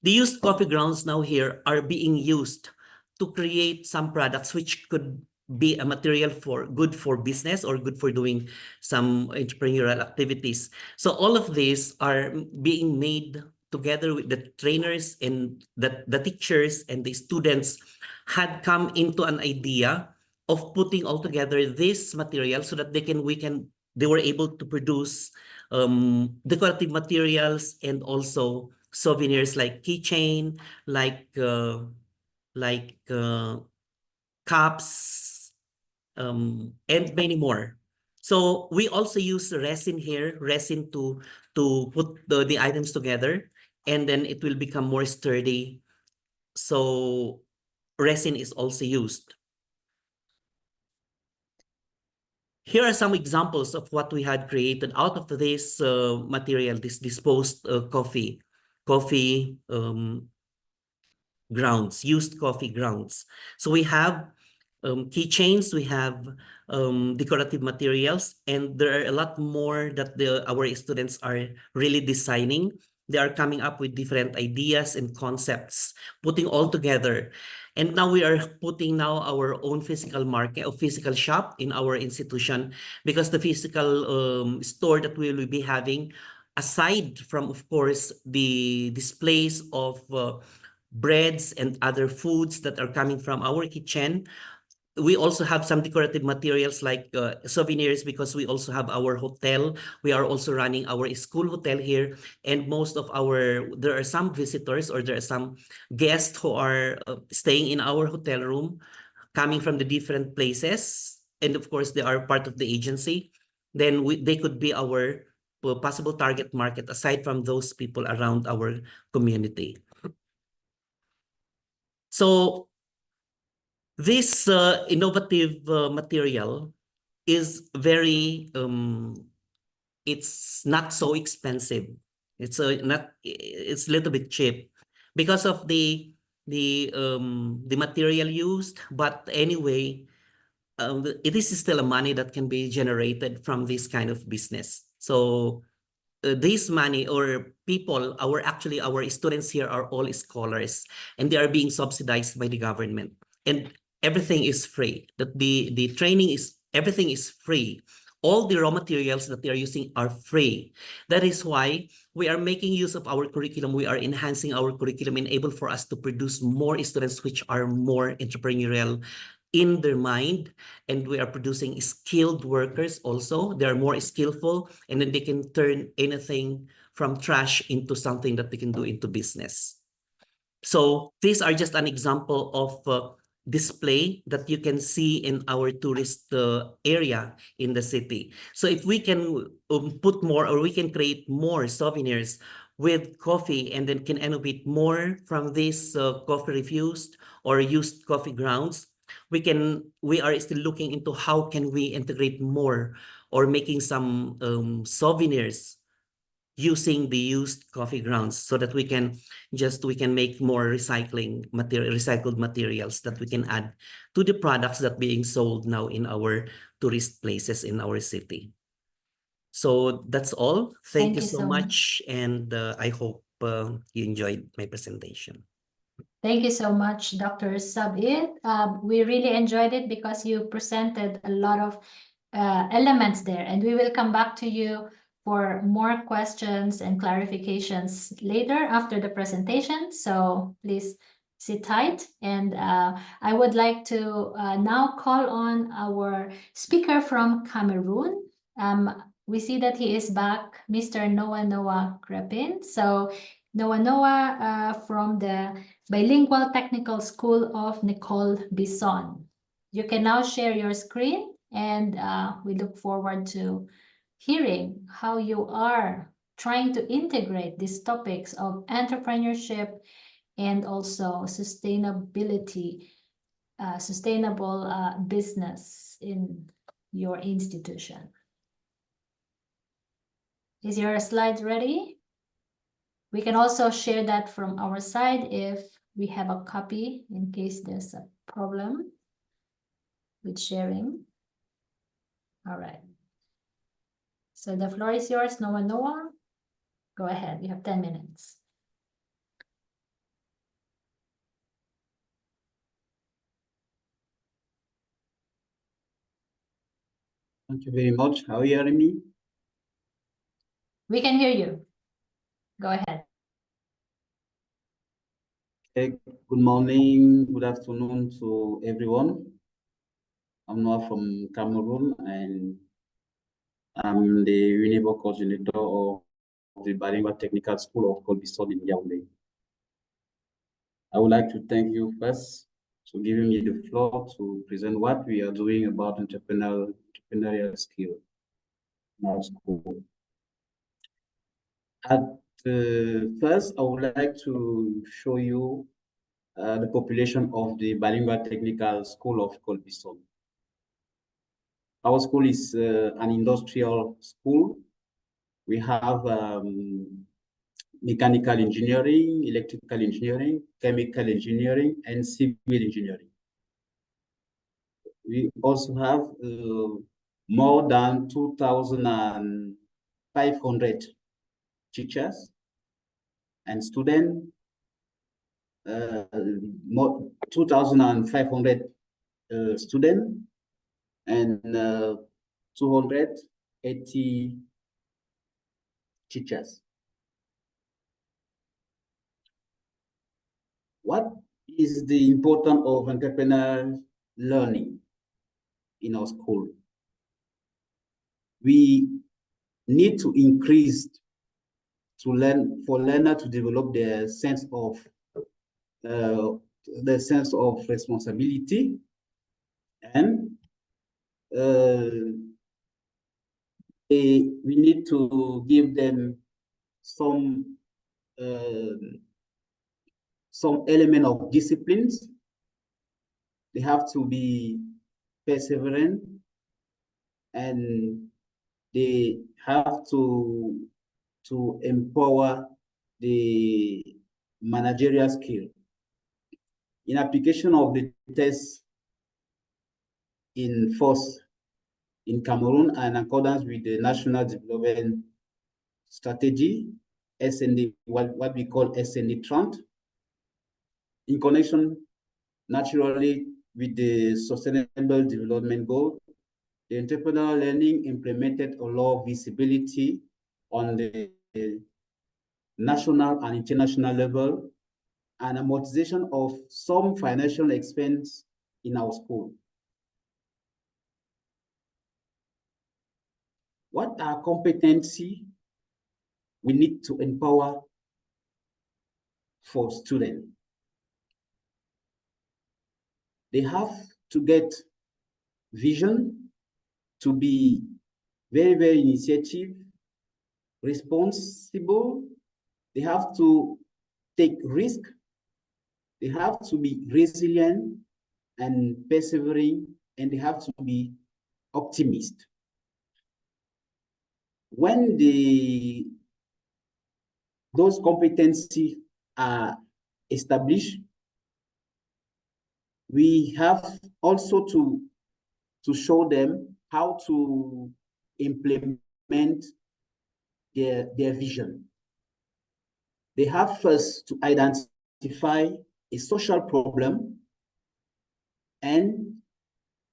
the used coffee grounds now here are being used to create some products which could be a material good for business or good for doing some entrepreneurial activities. So all of these are being made together with the trainers and the teachers and the students had come into an idea of putting all together this material so that they were able to produce decorative materials and also souvenirs like keychain, like cups, and many more. So we also use resin here, resin to put the items together, and then it will become more sturdy. So resin is also used. Here are some examples of what we had created out of this material, this disposed coffee grounds, used coffee grounds. So we have keychains, we have decorative materials, and there are a lot more that our students are really designing. They are coming up with different ideas and concepts, putting all together. And now we are putting our own physical market or physical shop in our institution, because the physical store that we will be having, aside from, of course, the displays of breads and other foods that are coming from our kitchen, we also have some decorative materials like souvenirs, because we also have our hotel. We are also running our school hotel here, and there are some visitors or there are some guests who are staying in our hotel room, coming from the different places, and of course they are part of the agency. Then they could be our possible target market aside from those people around our community. So this innovative material is very, it's not so expensive. It's a little bit cheap because of the material used. But anyway, it is still a money that can be generated from this kind of business. So this money or people, our students here are all scholars, and they are being subsidized by the government, and everything is free. That the training is, everything is free. All the raw materials that they are using are free. That is why we are making use of our curriculum. We are enhancing our curriculum and able for us to produce more students which are more entrepreneurial in their mind, and we are producing skilled workers also. They're more skillful, and then they can turn anything from trash into something that they can do into business. So these are just an example of display that you can see in our tourist area in the city. So if we can put more, or we can create more souvenirs with coffee, and then can innovate more from these coffee refused or used coffee grounds, we are still looking into how can we integrate more, or making some souvenirs using the used coffee grounds, so that we can make more recycled materials that we can add to the products that being sold now in our tourist places in our city. So that's all. Thank you so much. And I hope you enjoyed my presentation.
Thank you so much, Dr. Sabit. We really enjoyed it because you presented a lot of elements there, and we will come back to you for more questions and clarifications later after the presentation. So please sit tight. And I would like to now call on our speaker from Cameroon. We see that he is back, Mr. Noah Crepin. So Noah from the Bilingual Technical School of Nkolbisson. You can now share your screen, and we look forward to hearing how you are trying to integrate these topics of entrepreneurship and also sustainability, sustainable business in your institution. Is your slides ready? We can also share that from our side if we have a copy in case there's a problem with sharing. All right. So the floor is yours, Noah. Go ahead, you have 10 minutes.
Thank you very much. How are you hearing me?
We can hear you. Go ahead.
Okay, good morning, good afternoon to everyone. I'm Noah from Cameroon, and I'm the UNEVOC coordinator of the Bilingual Technical School of Nkolbisson in Yaoundé. I would like to thank you first for giving me the floor to present what we are doing about entrepreneurial skill in our school. At first, I would like to show you the population of the Bilingual Technical School of Nkolbisson. Our school is an industrial school. We have mechanical engineering, electrical engineering, chemical engineering, and civil engineering. We also have more than 2,500 teachers and students, 2,500 students, and 280 teachers. What is the importance of entrepreneurial learning in our school? We need to increase for learners to develop their sense of responsibility, and we need to give them some element of disciplines. They have to be perseverant, and they have to empower the managerial skill. In application of the test in force in Cameroon and in accordance with the National Development Strategy, SND, what we call SND Trant, in connection naturally with the Sustainable Development Goal. The entrepreneurial learning implemented a law of visibility on the national and international level and amortization of some financial expense in our school. What are competency we need to empower for students? They have to get vision, to be very, very initiative, responsible. They have to take risk. They have to be resilient and persevering, and they have to be optimist. When those competencies are established, we have also to show them how to implement their vision. They have first to identify a social problem and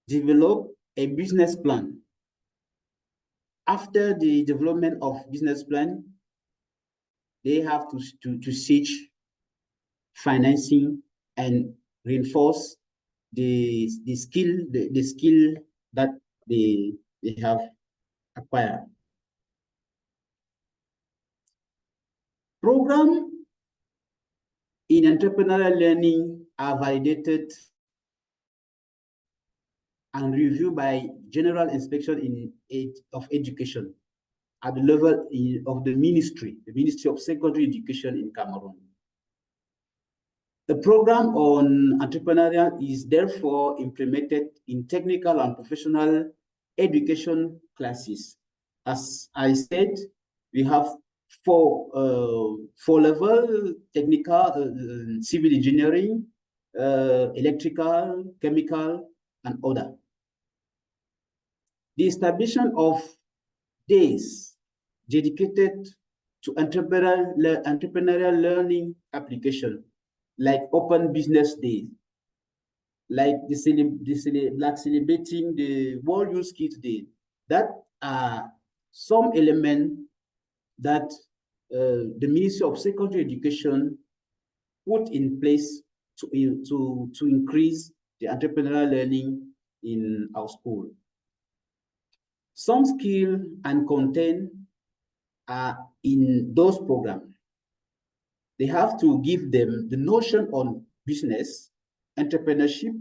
develop a business plan. After the development of business plan, they have to seek financing and reinforce the skill that they have acquired. Programs in entrepreneurial learning are validated and reviewed by General Inspection of Education at the level of the Ministry of Secondary Education in Cameroon. The program on entrepreneurial is therefore implemented in technical and professional education classes. As I said, we have four level: technical, civil engineering, electrical, chemical, and other. The establishment of days dedicated to entrepreneurial learning application, like Open Business Day, like celebrating the World Youth Kids Day, that are some elements that the Ministry of Secondary Education put in place to increase the entrepreneurial learning in our school. Some skill and content are in those programs. They have to give them the notion on business, entrepreneurship,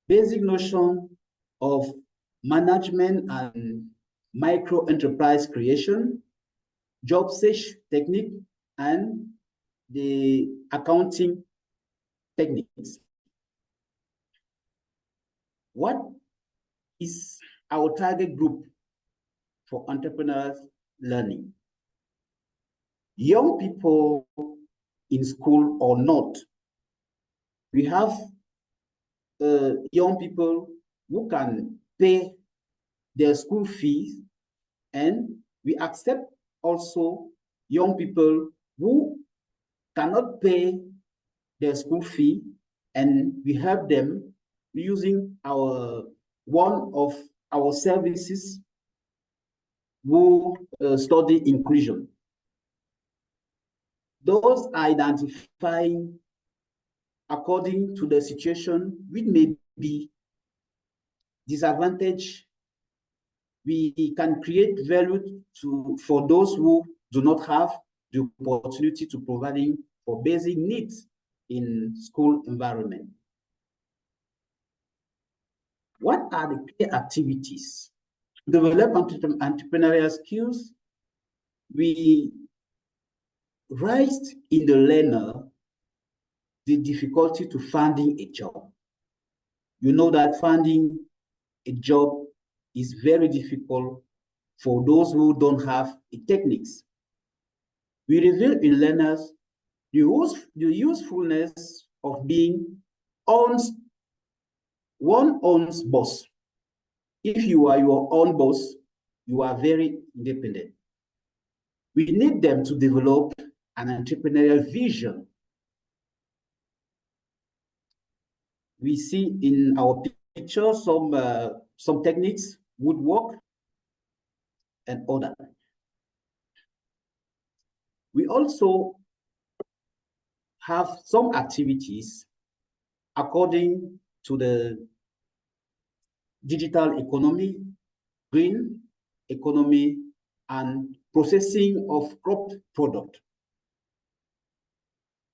basic notion of management and micro enterprise creation, job search technique, and the accounting techniques. What is our target group for entrepreneurial learning? Young people in school or not. We have young people who can pay their school fees, and we accept also young people who cannot pay their school fee, and we help them using one of our services who study inclusion. Those are identifying according to the situation which may be disadvantaged. We can create value for those who do not have the opportunity to providing for basic needs in school environment. What are the key activities? To develop entrepreneurial skills, we raised in the learner the difficulty to finding a job. You know that finding a job is very difficult for those who don't have the techniques. We reveal in learners the usefulness of being one's boss. if you are your own boss, you are very independent. We need them to develop an entrepreneurial vision. We see in our picture some techniques, woodwork, and other. We also have some activities according to the digital economy, green economy, and processing of cropped product.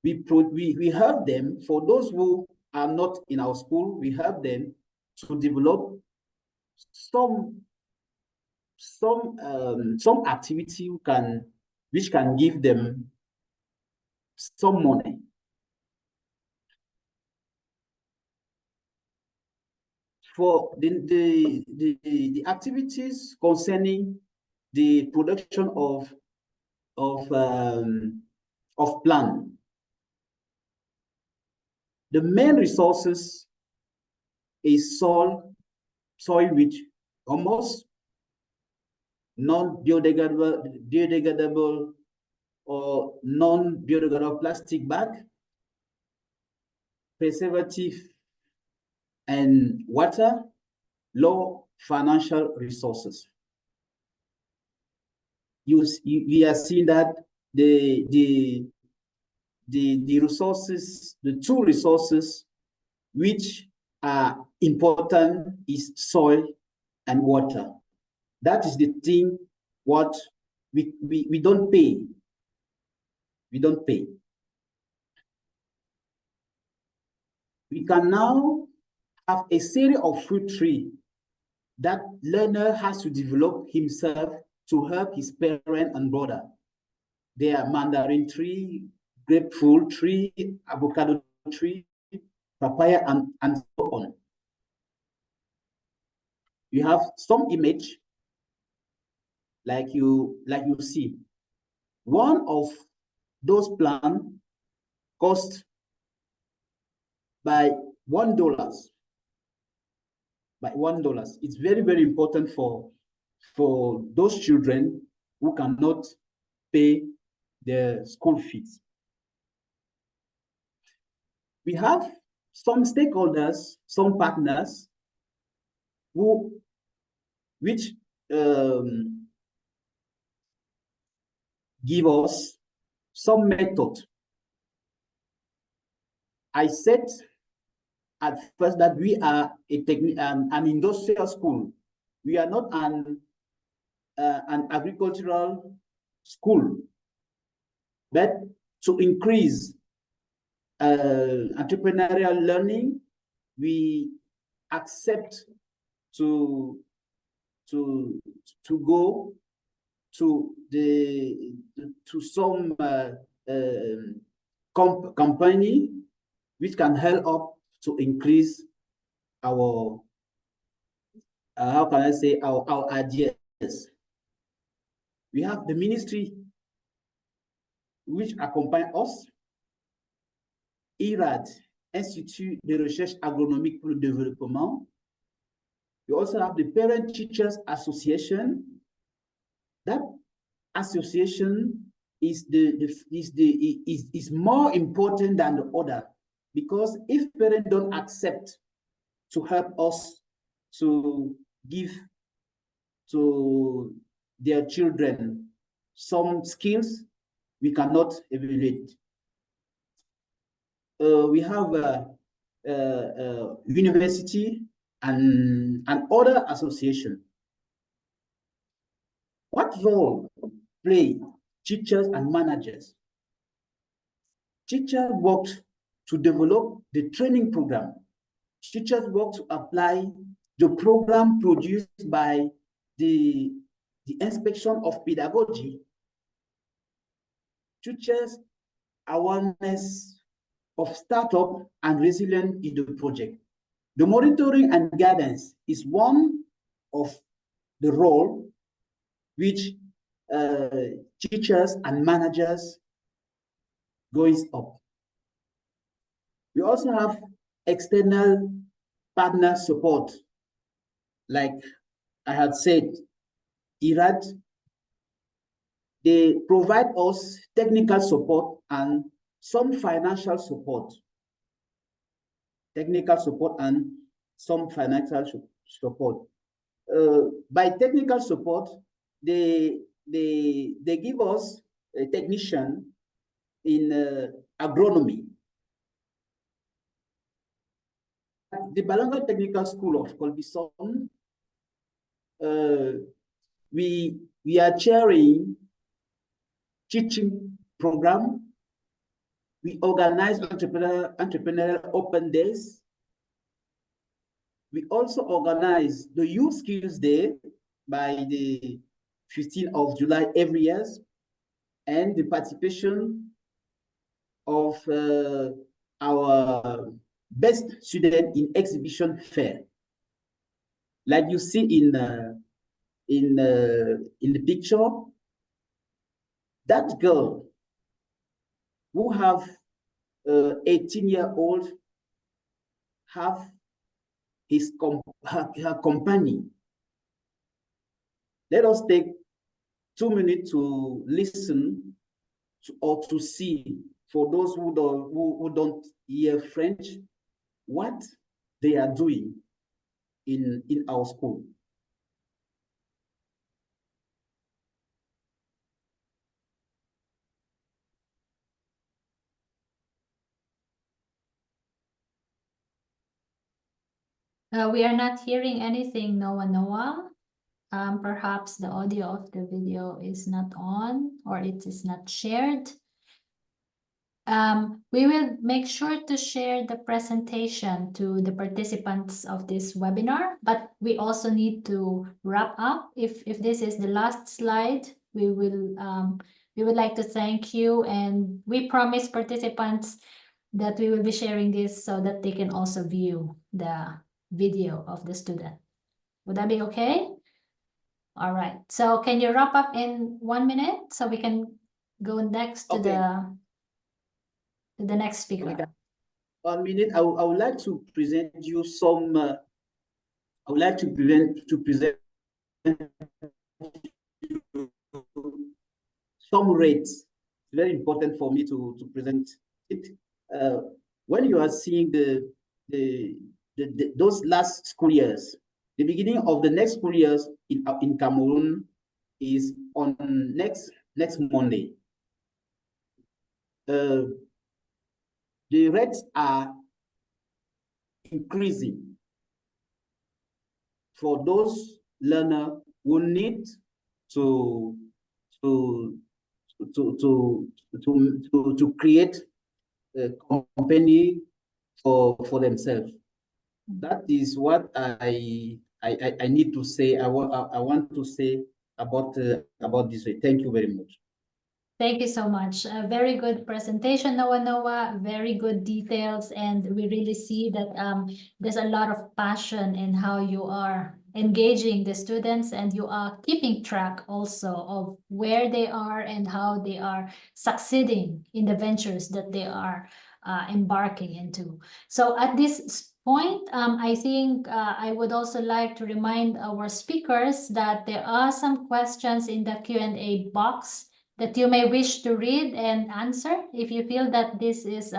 We help them, for those who are not in our school, we help them to develop some activity which can give them some money. For the activities concerning the production of plant, the main resources is soil with almost non-biodegradable or non-biodegradable plastic bag, preservative, and water, low financial resources. We are seeing that the resources, the two resources which are important is soil and water. That is the thing what we don't pay. We don't pay. We can now have a series of fruit trees that learner has to develop himself to help his parent and brother. They are mandarin tree, grapefruit tree, avocado tree, papaya, and so on. You have some image like you see. One of those plants cost by $1. By $1. It's very, very important for those children who cannot pay their school fees. We have some stakeholders, some partners which give us some method. I said at first that we are an industrial school. We are not an agricultural school, but to increase entrepreneurial learning, we accept to go to some company which can help up to increase our how can I say our ideas. We have the ministry which accompany us, IRAD, Institut de Recherche Agronomique pour le Développement. We also have the Parent Teachers Association. That association is more important than the other, because if parents don't accept to help us to give to their children some skills, we cannot evaluate. We have university and other association. What role play teachers and managers? Teachers work to develop the training program. Teachers work to apply the program produced by the inspection of pedagogy. Teachers awareness of startup and resilience in the project. The monitoring and guidance is one of the role which teachers and managers goes up. We also have external partner support, like I had said, IRAD, they provide us technical support and some financial support. Technical support and some financial support. By technical support, they give us a technician in agronomy. At the Bilingual Technical School of Nkolbisson, we are chairing teaching program. We organize entrepreneurial open days. We also organize the Youth Skills Day by the 15th of July every year, and the participation of our best student in exhibition fair. Like you see in the picture, that girl who have 18-year-old have her company. Let us take 2 minutes to listen or to see, for those who don't hear French, what they are doing in our school.
We are not hearing anything, Noah. Perhaps the audio of the video is not on, or it is not shared. We will make sure to share the presentation to the participants of this webinar, but we also need to wrap up. If this is the last slide, we would like to thank you, and we promise participants that we will be sharing this so that they can also view the video of the student. Would that be okay? All right. So can you wrap up in 1 minute so we can go next to the next speaker?
Okay. 1 minute. I would like to present you some. I would like to present some rates. It's very important for me to present it. When you are seeing those last school years, the beginning of the next school years in Cameroon is on next Monday. The rates are increasing for those learners who need to create a company for themselves. That is what I need to say. I want to say about this. Thank you very much.
Thank you so much. A very good presentation, Noah. Very good details, and we really see that there's a lot of passion in how you are engaging the students, and you are keeping track also of where they are and how they are succeeding in the ventures that they are embarking into. So at this point, I think I would also like to remind our speakers that there are some questions in the Q&A box that you may wish to read and answer. If you feel that this is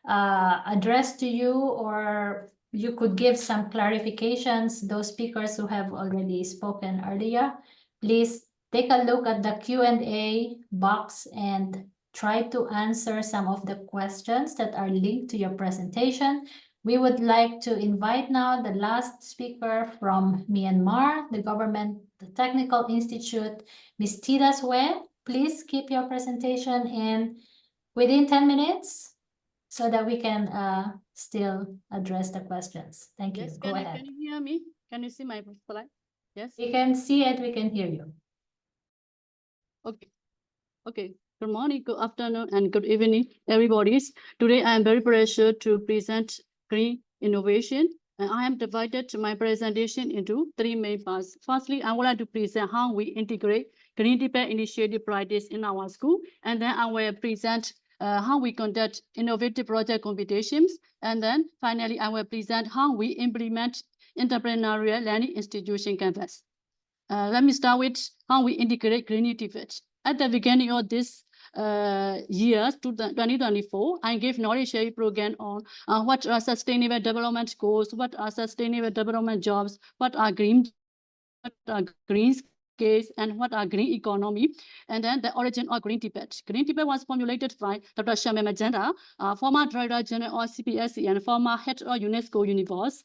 addressed to you, or you could give some clarifications, those speakers who have already spoken earlier, please take a look at the Q&A box and try to answer some of the questions that are linked to your presentation. We would like to invite now the last speaker from Myanmar, the Technical Institute, Ms. Thida Swe. Please keep your presentation in within 10 minutes so that we can still address the questions. Thank you. Go ahead.
Can you hear me? Can you see my slide? Yes.
We can see it. We can hear you.
Okay. Good morning, good afternoon, and good evening, everybody. Today, I am very pleased to present green innovation. And I am divided my presentation into 3 main parts. Firstly, I would like to present how we integrate green debate initiative practice in our school. And then I will present how we conduct innovative project competitions. And then finally, I will present how we implement entrepreneurial learning institution canvas. Let me start with how we integrate green TVET. At the beginning of this year, 2024, I gave knowledge sharing program on what are sustainable development goals, what are sustainable development jobs, what are green case, and what are green economy, and then the origin of green TVET. Green TVET was formulated by Dr. Shamim Magenta, former Director General of CPSC and former head of UNESCO-UNEVOC.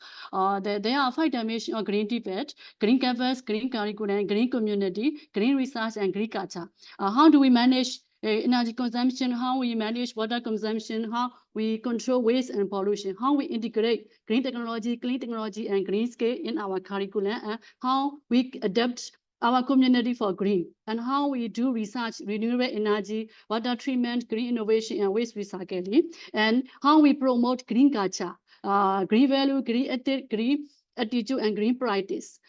There are 5 dimensions of green TVET: green campus, green curriculum, green community, green research, and green culture. How do we manage energy consumption, how we manage water consumption, how we control waste and pollution, how we integrate green technology, clean technology, and green scale in our curriculum, and how we adapt our community for green, and how we do research, renewable energy, water treatment, green innovation, and waste recycling, and how we promote green culture, green value, green ethic, green attitude, and green practice.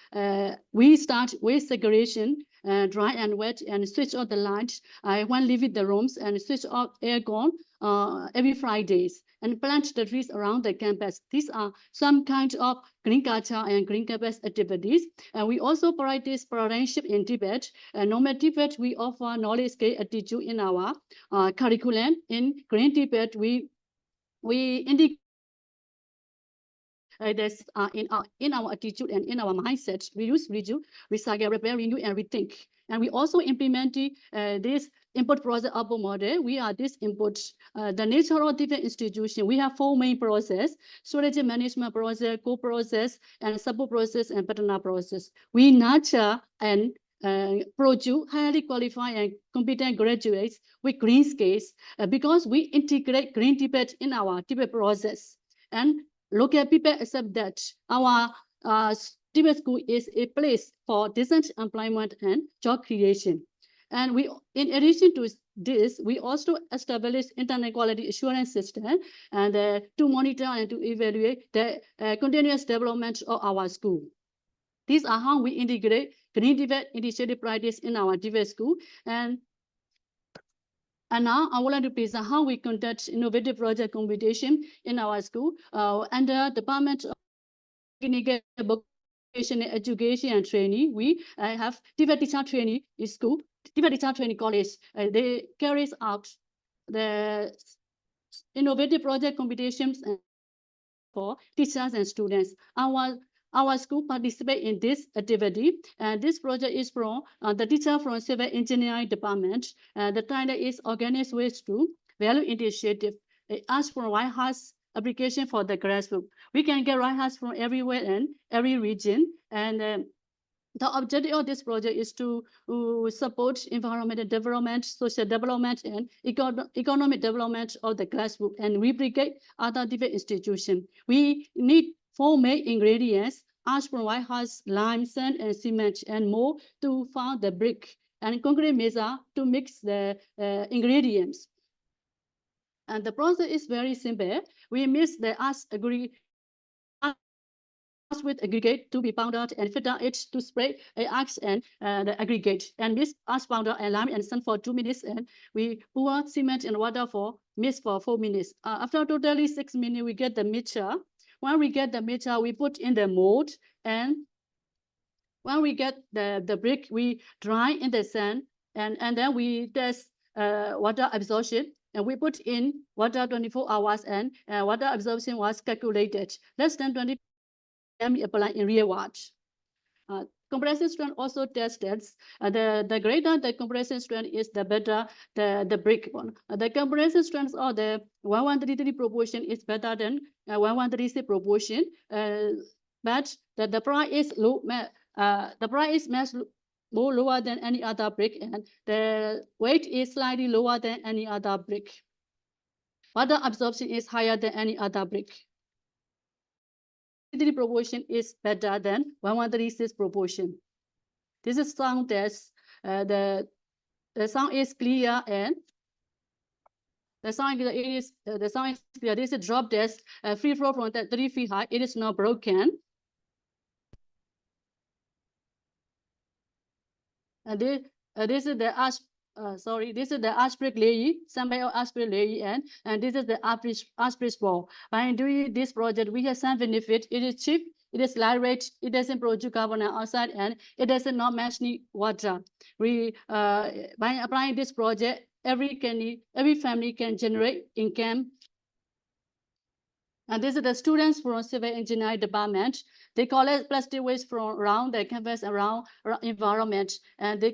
We start waste segregation, dry and wet, and switch off the lights when leaving the rooms, and switch off aircon every Fridays, and plant the trees around the campus. These are some kind of green culture and green campus activities. And we also practice partnership in Tibet. Normal Tibet, we offer knowledge scale attitude in our curriculum. In Green Tibet, we indicate in our attitude and in our mindset, we use reduce, recycle, repair, renew, and rethink. And we also implement this input process output model. We are this input, the nature of different institution. We have 4 main process: strategy management process, co-process, and support process, and partner process. We nurture and produce highly qualified and competent graduates with green skills because we integrate green Tibet in our Tibet process. And local people accept that our Tibet school is a place for decent employment and job creation. And we, in addition to this, we also establish internet quality assurance system and to monitor and to evaluate the continuous development of our school. These are how we integrate green Tibet initiative practice in our Tibet school. And now I would like to present how we conduct innovative project competition in our school under Department of Vocational Education and Training. We have TVET teacher training in school, TVET teacher training college. They carries out the innovative project competitions for teachers and students. Our school participate in this activity, and this project is from the teacher from Civil Engineering Department. The title is Organic Waste to Value Initiative. It asks for White House application for the grassroots. We can get White House from everywhere and every region, and the objective of this project is to support environmental development, social development, and economic development of the grassroots and replicate other different institutions. We need 4 main ingredients: ash from White House, lime, sand, and cement, and more to form the brick, and concrete mixer to mix the ingredients. And the process is very simple. We mix the ash with aggregate to be powdered and filter it to spray ash and the aggregate, and mix ash powder and lime and sand for 2 minutes, and we pour cement and water for mix for 4 minutes. After totally 6 minutes, we get the mixture. When we get the mixture, we put in the mold, and when we get the brick, we dry in the sun, and then we test water absorption, and we put in water 24 hours, and water absorption was calculated. Less than 20 we apply in real watch. Compression strength also tested. The greater the compression strength is, the better the brick one. The compression strength of the 1133 proportion is better than 1136 proportion, but the price is low. The price is much more lower than any other brick, and the weight is slightly lower than any other brick. Water absorption is higher than any other brick. The proportion is better than 1136 proportion. This is sound test. The sound is clear, and the sound is clear. This is a drop test. Free flow from 3 feet high. It is not broken. And this is the ash. This is the ash brick layer, sample of ash brick layer, and this is the ash brick ball. By doing this project, we have some benefit. It is cheap, it is lightweight, it doesn't produce carbon dioxide, and it does not match water. By applying this project, every family can generate income. And these are the students from civil engineering department. They collect plastic waste from around the campus, around environment, and they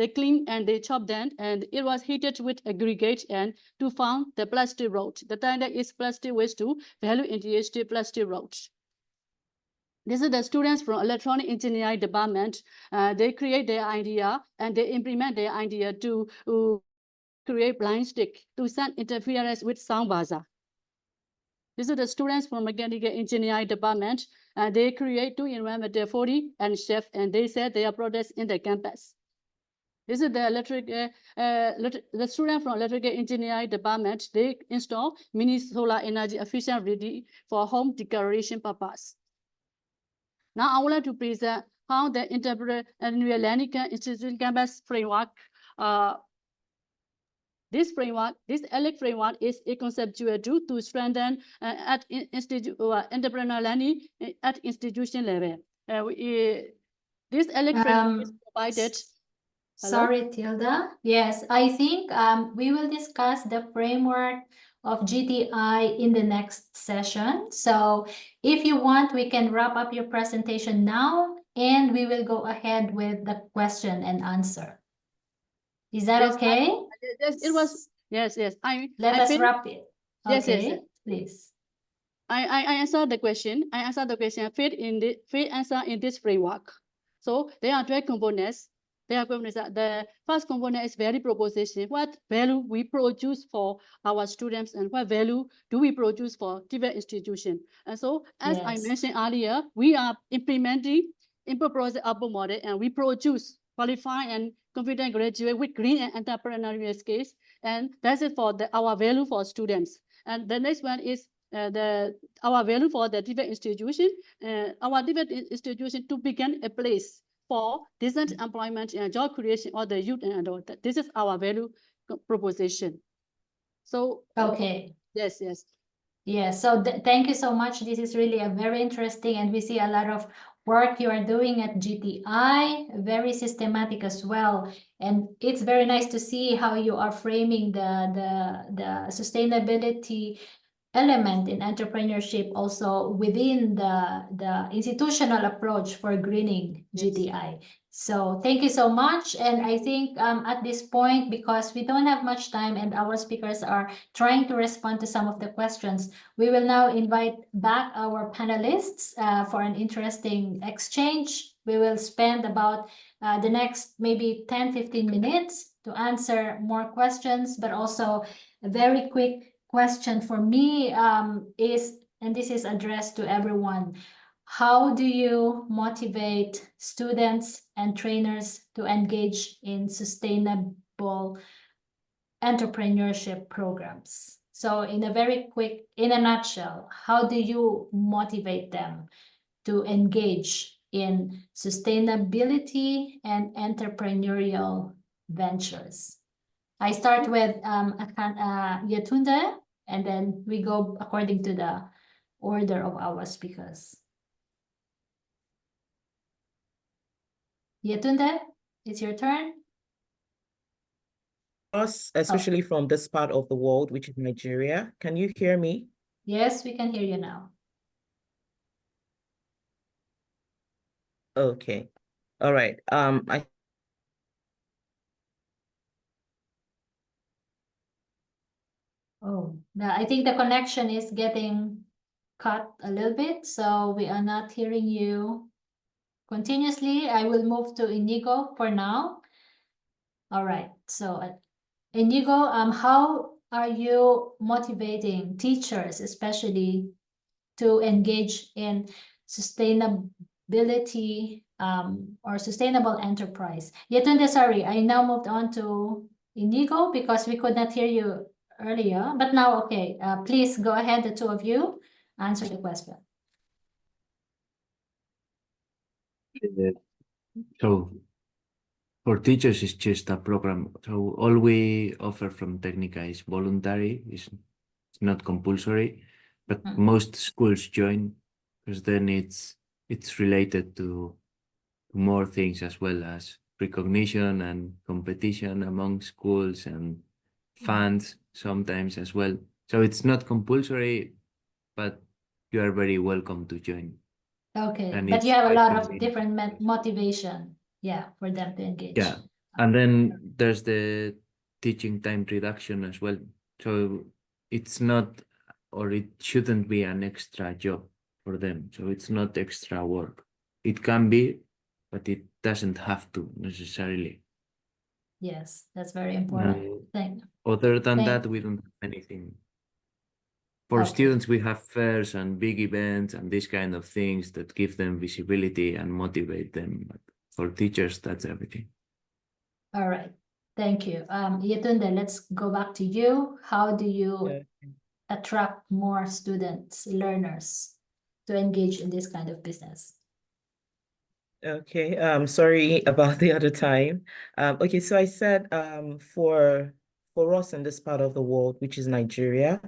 clean and they chop them, and it was heated with aggregate and to form the plastic road. The title is plastic waste to value integrated plastic road. These are the students from electronic engineering department. They create their idea and they implement their idea to create blind stick to send interference with sound buzzer. These are the students from mechanical engineering department. They create 2 environmental 40 and chef, and they sell their products in the campus. This is the the student from electrical engineering department. They install mini solar energy efficient ready for home decoration purpose. Now I would like to present how the entrepreneurial learning institution campus framework. This ELEC framework is a conceptual tool to strengthen at entrepreneurial learning at institution level. This ELEC framework is provided.
Sorry, Thilda. Yes, I think we will discuss the framework of GTI in the next session. So if you want, we can wrap up your presentation now and we will go ahead with the question and answer. Is that okay?
Yes, it was. Yes.
Let us wrap it.
Yes,
Okay,
yes.
please.
I answered the question. I answered the question. Fit answer in this framework. So there are 12 components. The first component is value proposition. What value we produce for our students and what value do we produce for TVET institution? And so, as I mentioned earlier, we are implementing project output model, and we produce qualified and confident graduate with green and entrepreneurial skills, and that's it for our value for students. And the next one is our value for the TVET institution. Our TVET institution to become a place for decent employment and job creation of the youth and adult. This is our value proposition. So
okay.
Yes.
Yes, so thank you so much. This is really a very interesting, and we see a lot of work you are doing at GTI, very systematic as well. And it's very nice to see how you are framing the sustainability element in entrepreneurship also within the institutional approach for greening GTI. So thank you so much. And I think at this point, because we don't have much time and our speakers are trying to respond to some of the questions, we will now invite back our panelists for an interesting exchange. We will spend about the next maybe 10-15 minutes to answer more questions, but also a very quick question for me is, and this is addressed to everyone, how do you motivate students and trainers to engage in sustainable entrepreneurship programs? So in a nutshell, how do you motivate them to engage in sustainability and entrepreneurial ventures? I start with Yetunde, and then we go according to the order of our speakers. Yetunde, it's your turn.
Us, especially from this part of the world, which is Nigeria. Can you hear me?
Yes, we can hear you now.
Okay. All right.
I think the connection is getting cut a little bit, so we are not hearing you continuously. I will move to Iñigo for now. All right, so Iñigo, how are you motivating teachers, especially to engage in sustainability or sustainable enterprise? Yetunde, sorry, I now moved on to Iñigo because we could not hear you earlier, but now, okay, please go ahead, the two of you, answer the question.
So for teachers, it's just a program. So all we offer from Technica is voluntary, it's not compulsory, but most schools join because then it's related to more things as well as recognition and competition among schools and funds sometimes as well. So it's not compulsory, but you are very welcome to join.
Okay,
And
but
it's
you have a
quite
lot of
convenient.
different motivation, yeah, for them to engage.
Yeah, and then there's the teaching time reduction as well. So it's not, or it shouldn't be an extra job for them. So it's not extra work. It can be, but it doesn't have to necessarily.
Yes, that's very important. Thank
Other than
Thank-
that, we don't have anything. For
Okay.
students, we have fairs and big events and these kind of things that give them visibility and motivate them. But for teachers, that's everything.
All right, thank you. Yetunde, let's go back to you. How do you attract more students, learners to engage in this kind of business?
Okay, sorry about the other time. Okay, so I said for us in this part of the world, which is Nigeria,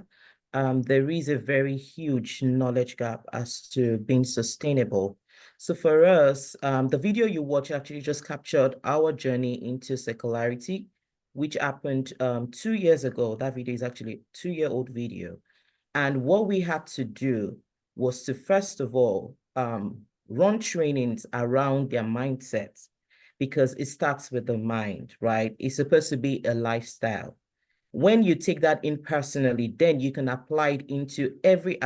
there is a very huge knowledge gap as to being sustainable. So for us, the video you watch actually just captured our journey into secularity, which happened 2 years ago. That video is actually a 2-year-old video. And what we had to do was to, first of all, run trainings around their mindsets, because it starts with the mind, right? It's supposed to be a lifestyle. When you take that in personally, then you can apply it into every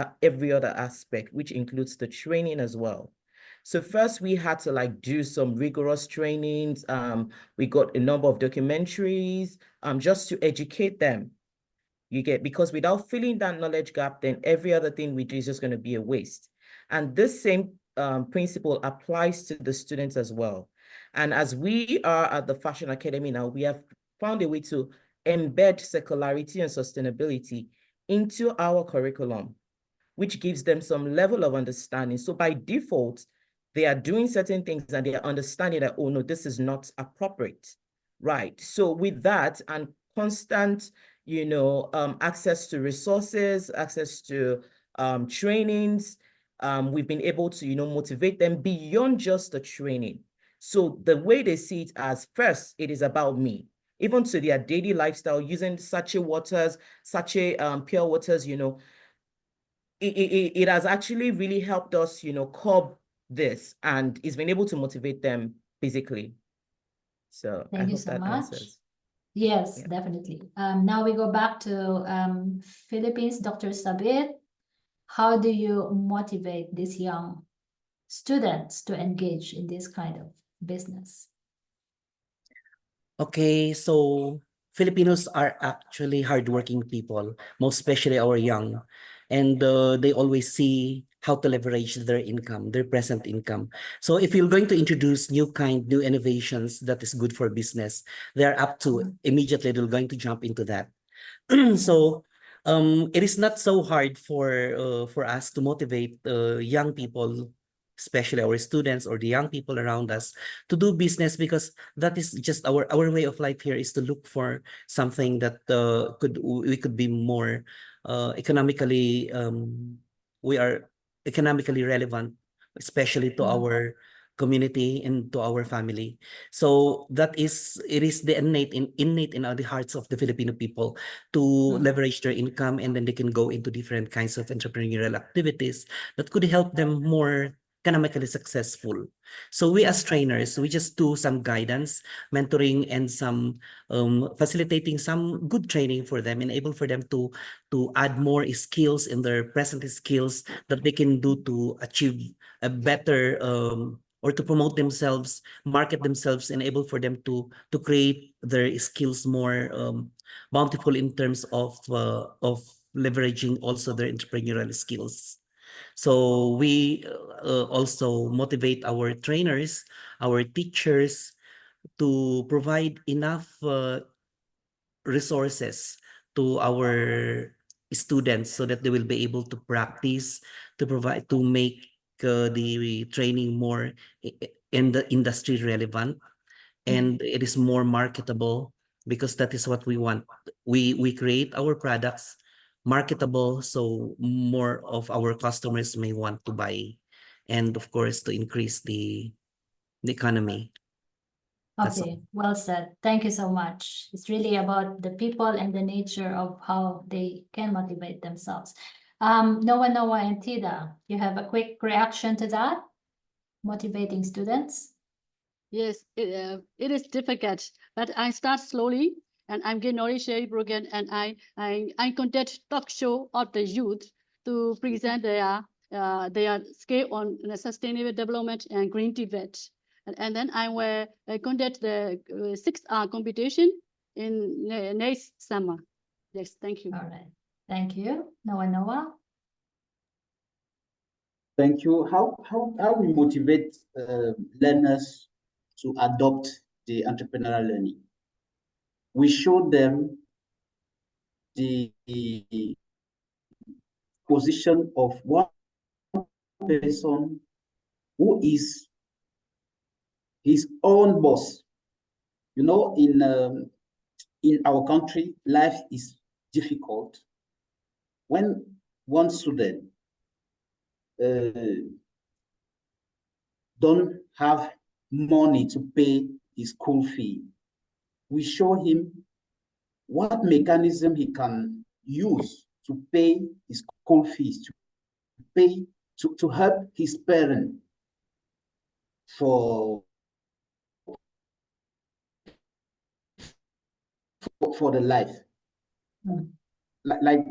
other aspect, which includes the training as well. So first we had to do some rigorous trainings. We got a number of documentaries just to educate them. Because without filling that knowledge gap, then every other thing we do is just going to be a waste. And this same principle applies to the students as well. And as we are at the Fashion Academy now, we have found a way to embed secularity and sustainability into our curriculum, which gives them some level of understanding. So by default, they are doing certain things and they are understanding that, oh no, this is not appropriate, right? So with that and constant, access to resources, access to trainings, we've been able to, motivate them beyond just the training. So the way they see it as, first, it is about me, even to their daily lifestyle, using sachet waters, pure waters, it has actually really helped us, curb this, and it's been able to motivate them physically. So
Thank you
hope
so
that
much.
answers.
Yes,
Yeah.
definitely. Now we go back to Philippines, Dr. Sabit. How do you motivate these young students to engage in this kind of business?
Okay, so Filipinos are actually hardworking people, most especially our young, and they always see how to leverage their income, their present income. So if you're going to introduce new innovations that is good for business, they're up to immediately they're going to jump into that. So it is not so hard for us to motivate young people, especially our students or the young people around us, to do business, because that is just our way of life here, is to look for something that we could be more economically we are economically relevant, especially to our community and to our family. So it is the innate in the hearts of the Filipino people to leverage their income, and then they can go into different kinds of entrepreneurial activities that could help them more economically successful. So we as trainers, we just do some guidance, mentoring, and some facilitating some good training for them, enable for them to add more skills in their present skills that they can do to achieve a better or to promote themselves, market themselves, enable for them to create their skills more bountiful in terms of leveraging also their entrepreneurial skills. So we also motivate our trainers, our teachers, to provide enough resources to our students so that they will be able to practice, to make the training more in the industry relevant, and it is more marketable, because that is what we want. We create our products marketable, so more of our customers may want to buy and of course to increase the economy.
Okay, well said. Thank you so much. It's really about the people and the nature of how they can motivate themselves. Noah and Thida, you have a quick reaction to that? Motivating students?
Yes, it is difficult, but I start slowly and I'm getting knowledge sharing program and I conduct talk show of the youth to present their skill on sustainable development and green TVET. And then I will conduct the 6-hour competition in next summer. Yes, thank you.
All right, thank you. Noah?
Thank you. How we motivate learners to adopt the entrepreneurial learning? We show them the position of one person who is his own boss. You know, in our country, life is difficult. When one student don't have money to pay his school fee, we show him what mechanism he can use to pay his school fees, to help his parent for the life. Like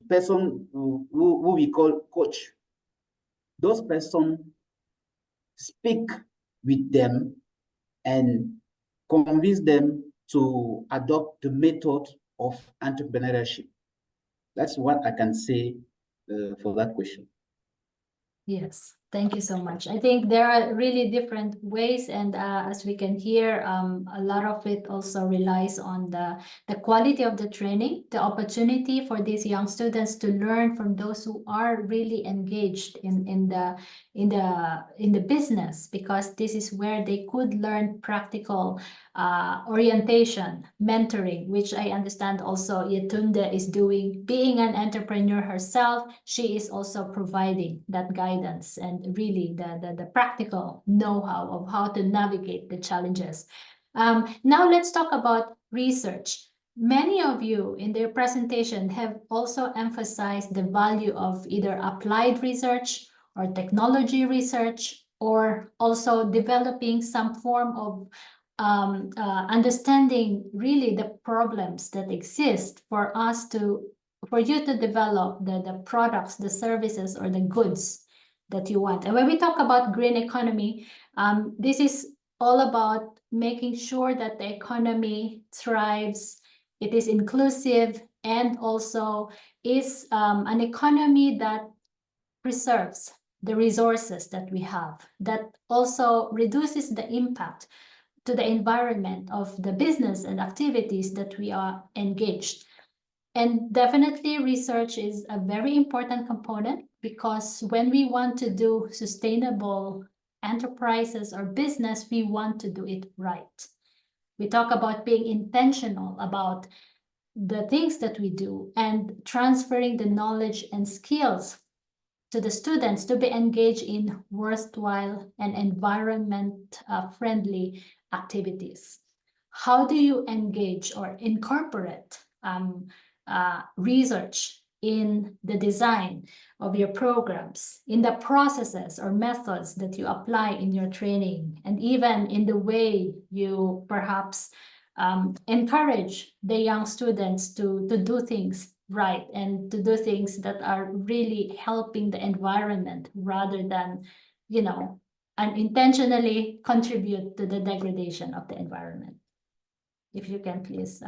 person who we call coach. Those person speak with them and convince them to adopt the method of entrepreneurship. That's what I can say for that question.
Yes, thank you so much. I think there are really different ways, and as we can hear, a lot of it also relies on the quality of the training, the opportunity for these young students to learn from those who are really engaged in the business, because this is where they could learn practical orientation, mentoring, which I understand also Yetunde is doing. Being an entrepreneur herself, she is also providing that guidance and really the practical know-how of how to navigate the challenges. Now let's talk about research. Many of you in their presentation have also emphasized the value of either applied research or technology research, or also developing some form of understanding really the problems that exist for you to develop the products, the services, or the goods that you want. And when we talk about green economy, this is all about making sure that the economy thrives, it is inclusive, and also is an economy that preserves the resources that we have, that also reduces the impact to the environment of the business and activities that we are engaged. And definitely research is a very important component, because when we want to do sustainable enterprises or business, we want to do it right. We talk about being intentional about the things that we do and transferring the knowledge and skills to the students to be engaged in worthwhile and environment-friendly activities. How do you engage or incorporate research in the design of your programs, in the processes or methods that you apply in your training, and even in the way you perhaps encourage the young students to do things right and to do things that are really helping the environment, rather than, unintentionally contribute to the degradation of the environment? If you can please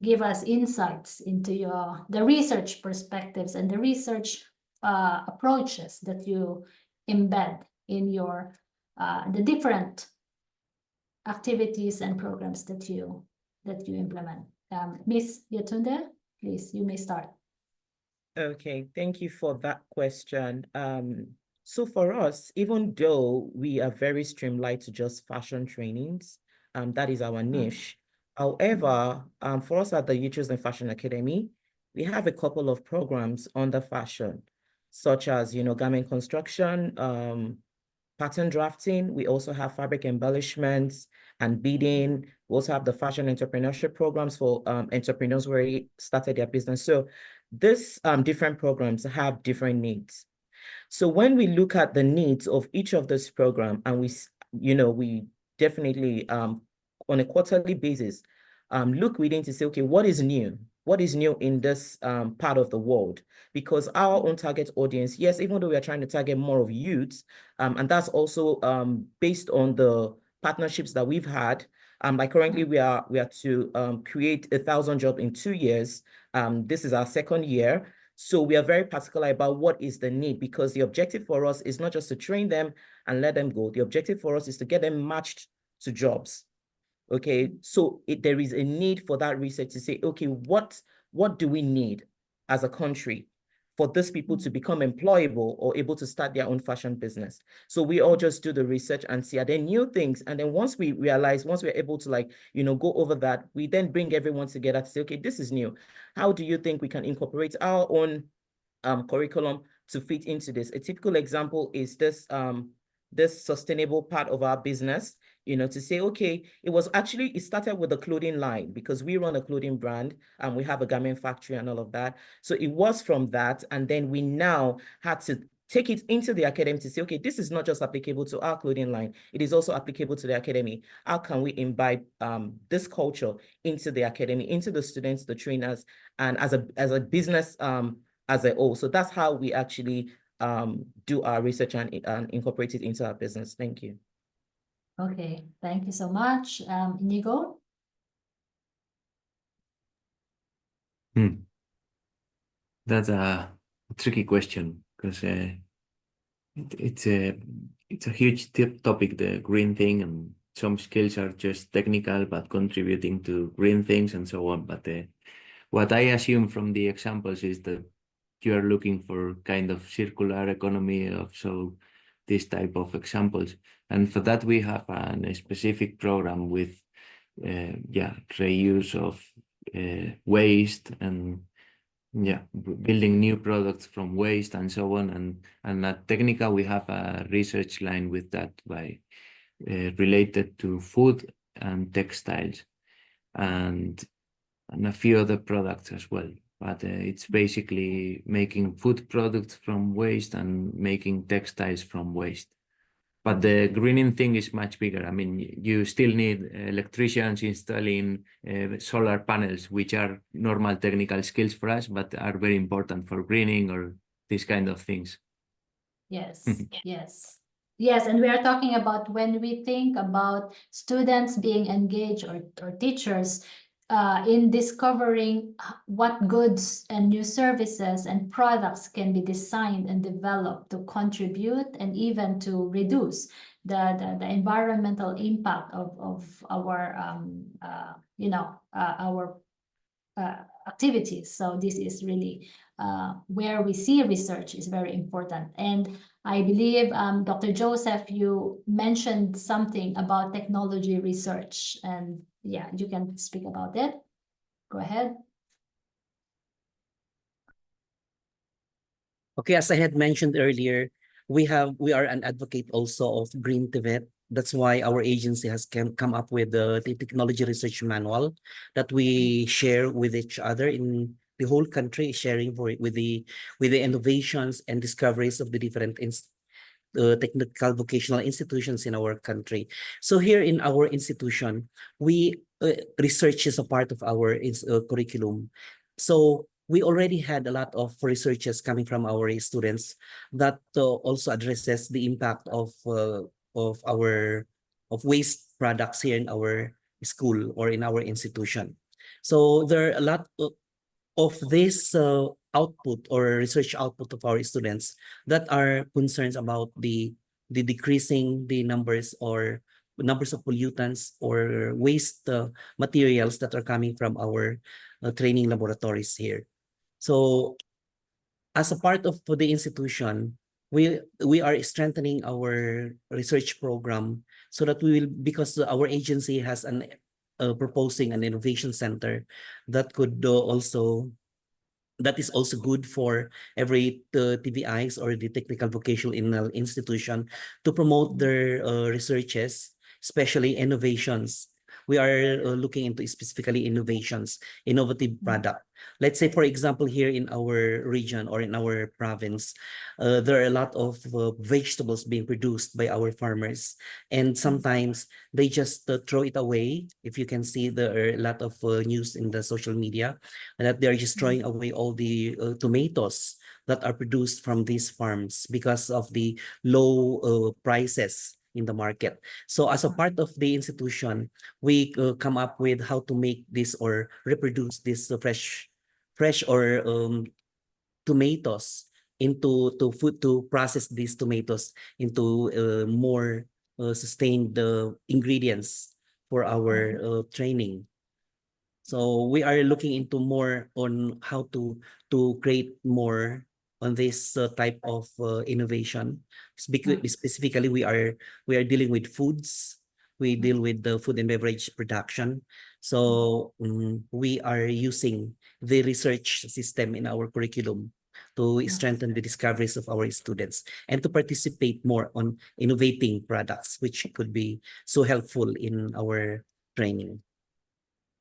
give us insights into the research perspectives and the research approaches that you embed in your the different activities and programs that you implement. Miss Yetunde, please, you may start.
Okay, thank you for that question. So for us, even though we are very streamlined to just fashion trainings, that is our niche. However, for us at the Yetroseland Fashion Academy, we have a couple of programs under fashion. such as, garment construction, pattern drafting. We also have fabric embellishments and beading. We also have the fashion entrepreneurship programs for entrepreneurs who already started their business. So these different programs have different needs. So when we look at the needs of each of this program, and we definitely on a quarterly basis look within to say, okay, what is new? What is new in this part of the world? Because our own target audience, yes, even though we are trying to target more of youths, and that's also based on the partnerships that we've had. Like currently we are to create 1,000 jobs in 2 years. This is our 2nd year. So we are very particular about what is the need, because the objective for us is not just to train them and let them go. The objective for us is to get them matched to jobs. Okay, so there is a need for that research to say, okay, what do we need as a country for these people to become employable or able to start their own fashion business? So we all just do the research and see, are there new things? And then once we realize, once we're able to go over that, we then bring everyone together to say, okay, this is new. How do you think we can incorporate our own curriculum to fit into this? A typical example is this sustainable part of our business, to say, okay, it started with a clothing line, because we run a clothing brand and we have a garment factory and all of that. So it was from that. And then we now had to take it into the academy to say, okay, this is not just applicable to our clothing line, it is also applicable to the academy. How can we imbibe this culture into the academy, into the students, the trainers, and as a business as a whole? So that's how we actually do our research and incorporate it into our business. Thank you.
Okay, thank you so much. Iñigo?
That's a tricky question, because it's a huge topic, the green thing, and some skills are just technical but contributing to green things and so on. But what I assume from the examples is that you are looking for kind of circular economy of this type of examples, and for that we have a specific program with reuse of waste, and building new products from waste and so on. And at Technica we have a research line with that by related to food and textiles and a few other products as well. But it's basically making food products from waste and making textiles from waste. But the greening thing is much bigger. I mean, you still need electricians installing solar panels, which are normal technical skills for us, but are very important for greening or these kind of things.
Yes, yes. Yes, and we are talking about when we think about students being engaged or teachers in discovering what goods and new services and products can be designed and developed to contribute and even to reduce the environmental impact of our our activities. So this is really where we see research is very important. And I believe, Dr. Joseph, you mentioned something about technology research, and yeah, you can speak about it. Go ahead.
Okay, as I had mentioned earlier, we are an advocate also of Green TVET. That's why our agency has come up with the technology research manual that we share with each other in the whole country, sharing with the innovations and discoveries of the different technical vocational institutions in our country. So here in our institution, we research is a part of our curriculum. So we already had a lot of researches coming from our students that also addresses the impact of waste products here in our school or in our institution. So there are a lot of this output or research output of our students that are concerns about the decreasing the numbers of pollutants or waste materials that are coming from our training laboratories here. So as a part of the institution, we are strengthening our research program so that we will, because our agency has proposing an innovation center that could also that is also good for every TVIs or the technical vocational institution to promote their researches, especially innovations. We are looking into specifically innovations, innovative product. Let's say, for example, here in our region or in our province, there are a lot of vegetables being produced by our farmers. And sometimes they just throw it away. If you can see, there are a lot of news in the social media that they're just throwing away all the tomatoes that are produced from these farms because of the low prices in the market. So as a part of the institution, we come up with how to make this or reproduce this fresh or tomatoes into food, to process these tomatoes into more sustained ingredients for our training. So we are looking into more on how to create more on this type of innovation. Specifically, we are dealing with foods. We deal with the food and beverage production. So we are using the research system in our curriculum to strengthen the discoveries of our students and to participate more on innovating products, which could be so helpful in our training.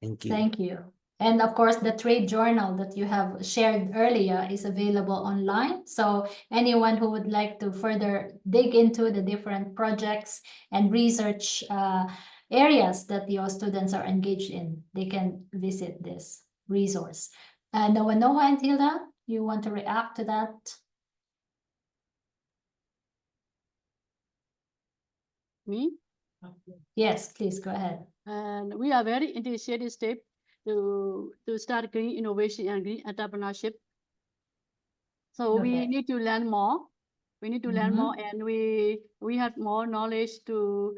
Thank you.
Thank you. And of course, the trade journal that you have shared earlier is available online. So anyone who would like to further dig into the different projects and research areas that your students are engaged in, they can visit this resource. Noah and Thida, you want to react to that?
Me?
Yes, please go ahead.
And we are very initiative step to start green innovation and green entrepreneurship. So we need to learn more. We need to learn more, and we have more knowledge to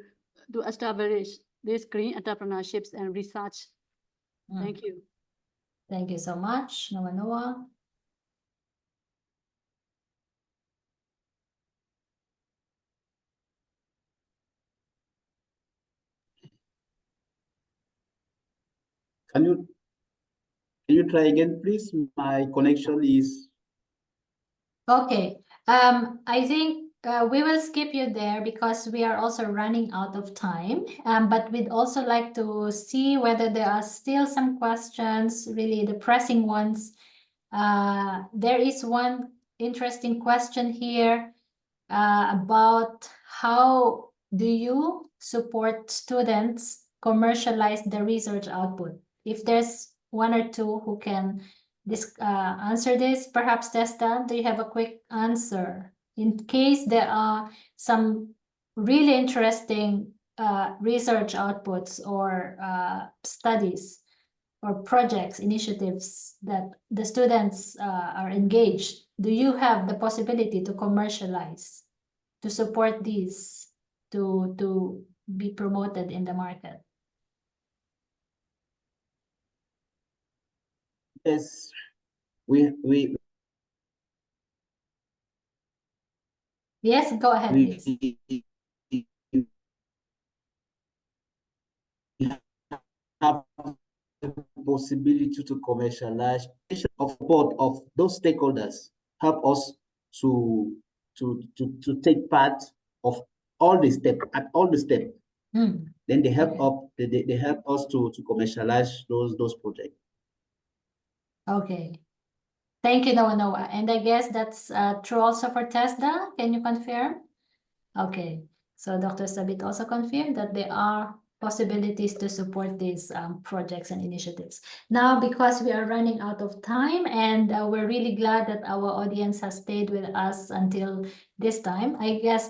establish these green entrepreneurships and research. Thank you.
Thank you so much, Noah.
Can you try again, please? My connection is...
Okay. I think we will skip you there because we are also running out of time. But we'd also like to see whether there are still some questions, really the pressing ones. There is one interesting question here about how do you support students commercialize the research output? If there's one or two who can answer this, perhaps TESDA, do you have a quick answer? In case there are some really interesting research outputs or studies or projects, initiatives that the students are engaged, do you have the possibility to commercialize, to support these, to be promoted in the market?
Yes, we
Yes, go ahead, please.
Have the possibility to commercialize of support of those stakeholders, help us to take part of all the steps at all the steps. Then they help they help us to commercialize those projects.
Okay. Thank you, Noah. And I guess that's true also for TESDA. Can you confirm? Okay. So Dr. Sabit also confirmed that there are possibilities to support these projects and initiatives. Now, because we are running out of time and we're really glad that our audience has stayed with us until this time, I guess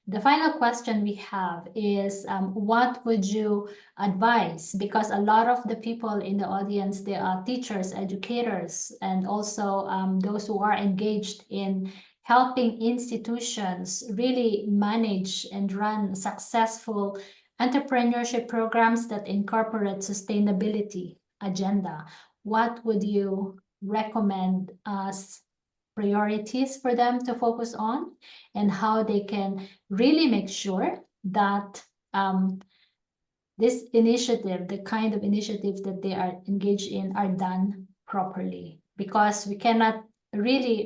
the final question we have is, what would you advise? Because a lot of the people in the audience, they are teachers, educators, and also those who are engaged in helping institutions really manage and run successful entrepreneurship programs that incorporate sustainability agenda. What would you recommend as priorities for them to focus on, and how they can really make sure that this initiative, the kind of initiatives that they are engaged in, are done properly? because we cannot really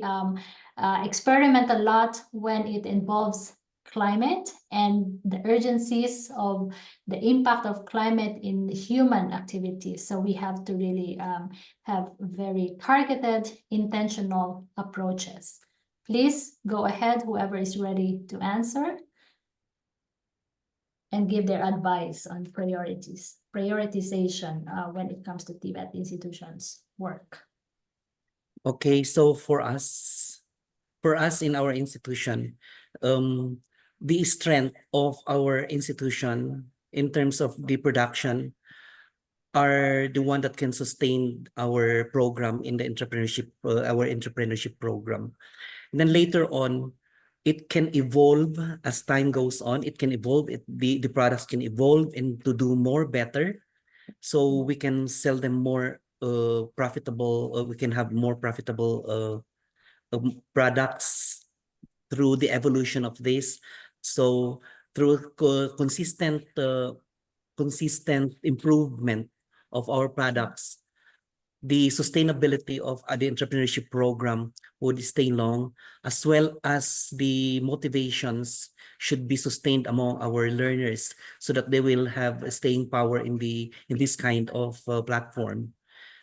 experiment a lot when it involves climate and the urgencies of the impact of climate in human activities. So we have to really have very targeted, intentional approaches. Please go ahead, whoever is ready to answer, and give their advice on prioritization when it comes to TVET institutions' work.
Okay, so for us in our institution, the strength of our institution in terms of the production are the one that can sustain our program in the entrepreneurship, our entrepreneurship program. And then later on, it can evolve as time goes on. It can evolve. The products can evolve and to do more better, so we can sell them more profitable. We can have more profitable products through the evolution of this. So through consistent improvement of our products, the sustainability of the entrepreneurship program would stay long, as well as the motivations should be sustained among our learners so that they will have a staying power in this kind of platform.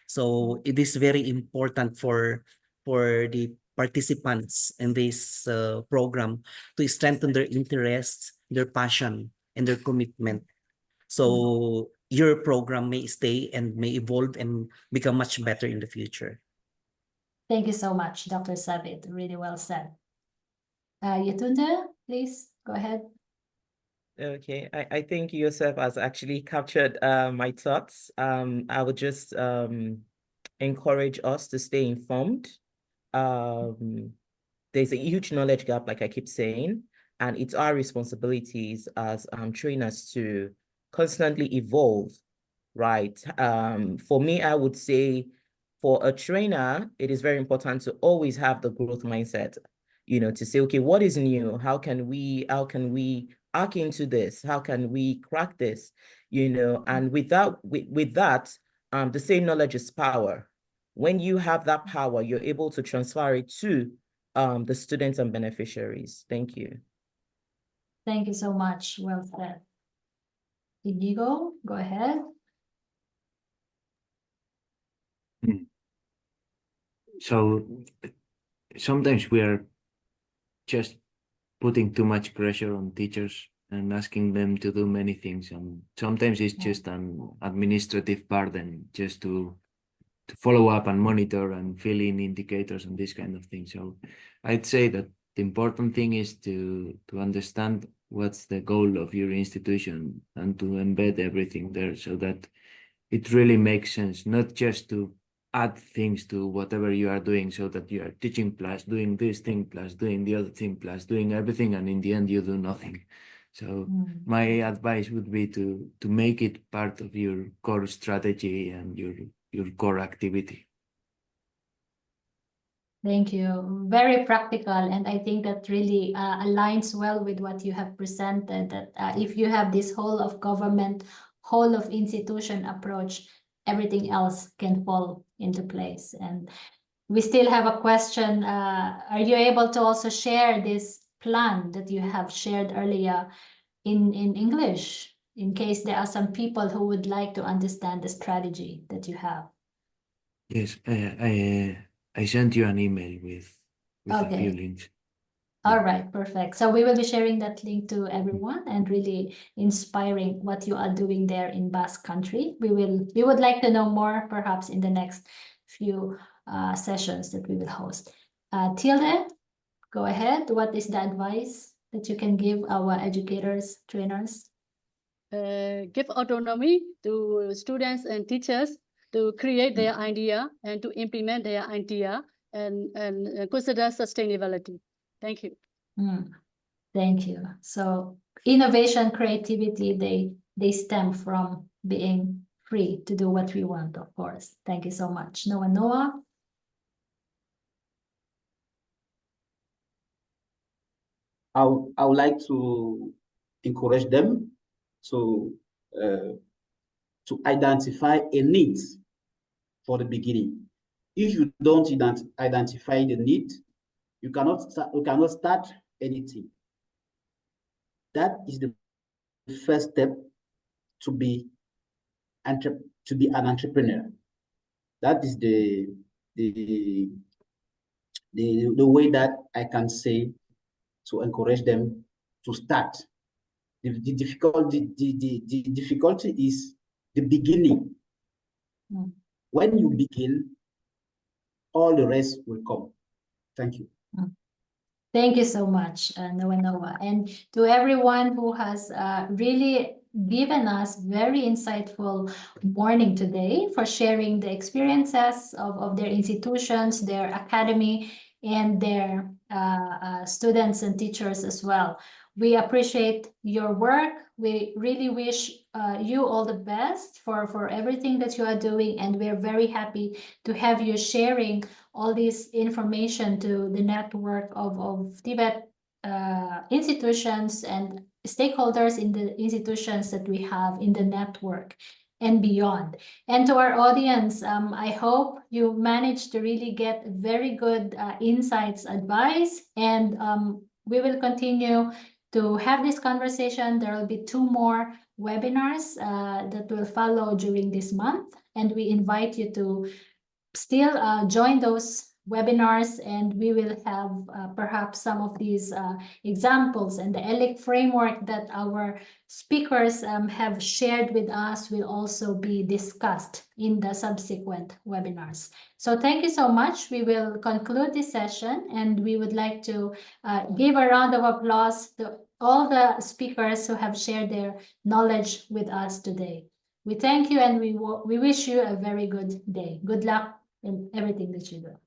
So it is very important for the participants in this program to strengthen their interests, their passion, and their commitment. So your program may stay and may evolve and become much better in the future.
Thank you so much, Dr. Sabit. Really well said. Yetunde, please go ahead.
Okay, I think Josef has actually captured my thoughts. I would just encourage us to stay informed. There's a huge knowledge gap, like I keep saying, and it's our responsibilities as trainers to constantly evolve, right? For me, I would say for a trainer, it is very important to always have the growth mindset, to say, okay, what is new? How can we hack into this? How can we crack this? And with that, the same knowledge is power. When you have that power, you're able to transfer it to the students and beneficiaries. Thank you.
Thank you so much. Well said. Iñigo, go ahead.
So sometimes we are just putting too much pressure on teachers and asking them to do many things, and sometimes it's just an administrative burden just to follow up and monitor and fill in indicators and this kind of thing. So I'd say that the important thing is to understand what's the goal of your institution and to embed everything there so that it really makes sense, not just to add things to whatever you are doing so that you are teaching plus doing this thing plus doing the other thing plus doing everything, and in the end you do nothing. So my advice would be to make it part of your core strategy and your core activity.
Thank you. Very practical, and I think that really aligns well with what you have presented, that if you have this whole of government, whole of institution approach, everything else can fall into place. And we still have a question. Are you able to also share this plan that you have shared earlier in English, in case there are some people who would like to understand the strategy that you have?
Yes, I sent you an email with a few links.
All right, perfect. So we will be sharing that link to everyone, and really inspiring what you are doing there in Basque Country. We would like to know more, perhaps in the next few sessions that we will host. Thilde, go ahead. What is the advice that you can give our educators, trainers?
Give autonomy to students and teachers to create their idea and to implement their idea and consider sustainability. Thank you.
Thank you. So innovation, creativity, they stem from being free to do what we want, of course. Thank you so much. Noah?
I would like to encourage them to identify a need for the beginning. if you don't identify the need, you cannot start anything. That is the first step to be an entrepreneur. That is the way that I can say to encourage them to start. The difficulty is the beginning.
Mm.
When you begin, all the rest will come. Thank you.
Thank you so much, Noah. And to everyone who has really given us very insightful morning today for sharing the experiences of their institutions, their academy, and their students and teachers as well. We appreciate your work. We really wish you all the best for everything that you are doing, and we're very happy to have you sharing all this information to the network of TVET institutions and stakeholders in the institutions that we have in the network and beyond. And to our audience, I hope you managed to really get very good insights, advice, and we will continue to have this conversation. There will be 2 more webinars that will follow during this month, and we invite you to still join those webinars, and we will have perhaps some of these examples, and the ELIC framework that our speakers have shared with us will also be discussed in the subsequent webinars. So thank you so much. We will conclude this session, and we would like to give a round of applause to all the speakers who have shared their knowledge with us today. We thank you, and we wish you a very good day. Good luck in everything that you do.